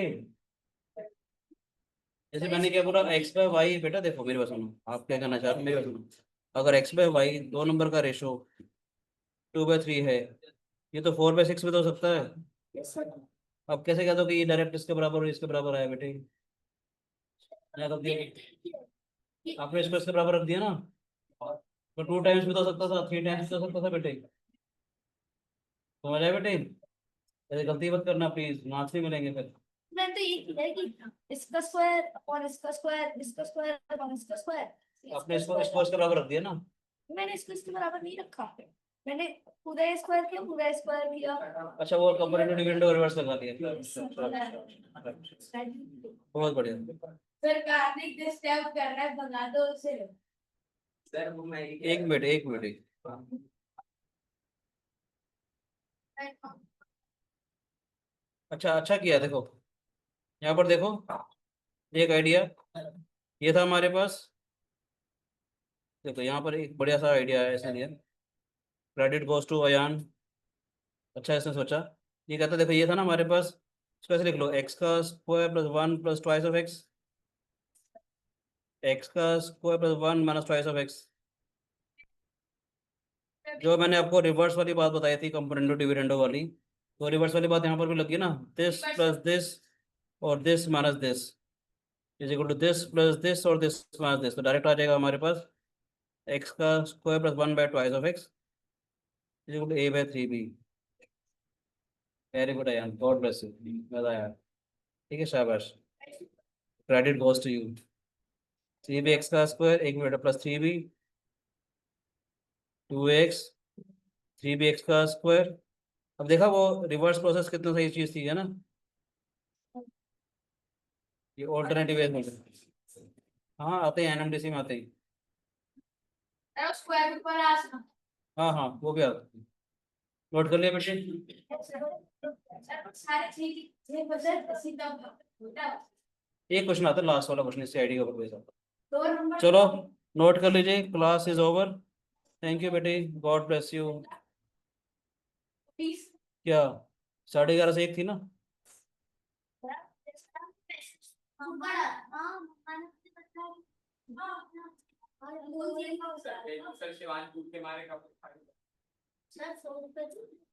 जैसे मैंने क्या बोला, एक्स बाय वाई, बेटा देखो मेरी बात सुनो, आप क्या कहना चाह रहे हो मेरी बात सुनो। अगर एक्स बाय वाई दो नंबर का रेशो 2/3 है, ये तो 4/6 भी तो हो सकता है। अब कैसे कह दो कि ये डायरेक्ट इसके बराबर और इसके बराबर आया बेटे, क्या कर दिया आपने, इसको इसके बराबर रख दिया ना। तो 2 टाइम्स भी तो हो सकता था, 3 टाइम्स भी तो हो सकता था बेटे, समझ आया बेटे। ऐसे गलती मत करना प्लीज, मार्क्स नहीं मिलेंगे फिर। मैं तो ये किया कि इसका स्क्वायर अपॉन इसका स्क्वायर, इसका स्क्वायर अपॉन इसका स्क्वायर। आपने इसको इसके बराबर रख दिया ना। मैंने इसको इसके बराबर नहीं रखा, मैंने पूरा स्क्वायर किया, पूरा स्क्वायर किया। अच्छा, वो कंपोनेंट डिविडेंड को रिवर्स लगा दिया। बहुत बढ़िया। फिर कार्तिक डिस्टर्ब कर रहा है, भगा दो उसे। एक मिनट एक मिनट, अच्छा अच्छा किया, देखो यहाँ पर देखो, एक आइडिया ये था हमारे पास। देखो यहाँ पर एक बढ़िया सा आइडिया है इसने दिया, क्रेडिट गोज टू अयान। अच्छा इसने सोचा, ये कहता देखो ये था ना हमारे पास, इसको ऐसे लिख लो, एक्स का square plus 1 plus twice of x, x का square plus 1 minus twice of x. जो मैंने आपको रिवर्स वाली बात बताई थी, कंपोनेंडो डिविडेंडो वाली, तो रिवर्स वाली बात यहाँ पर भी लगी ना, दिस प्लस दिस और this minus this. Is equal to this plus this और दिस माइनस दिस, तो डायरेक्ट आ जाएगा हमारे पास एक्स का square plus 1/2 of x is equal to a/3b। Very good यार, गॉड ब्लेस यू, मजा आया। ठीक है, शाबाश, credit goes to you. 3b x का square 1 plus 3b 2x 3b x का स्क्वायर। अब देखा वो रिवर्स प्रोसेस कितना सही चीज थी, है ना? ये ऑल्टरनेटिव वे में, हाँ आते हैं, एनएमडीसी में आते हैं। और स्क्वायर रूट पर आ सकता हाँ हाँ, वो भी आते हैं। नोट कर लिया बेटे? सारे ठीक है बस सीधा होता एक क्वेश्चन आता है, लास्ट वाला क्वेश्चन, इससे आईडी का ऊपर भेजा। दो नंबर चलो नोट कर लीजिए, class is over. Thank you बेटे, गॉड ब्लेस यू। 20 क्या 11:30 से 1 थी ना? सर 100 रुपए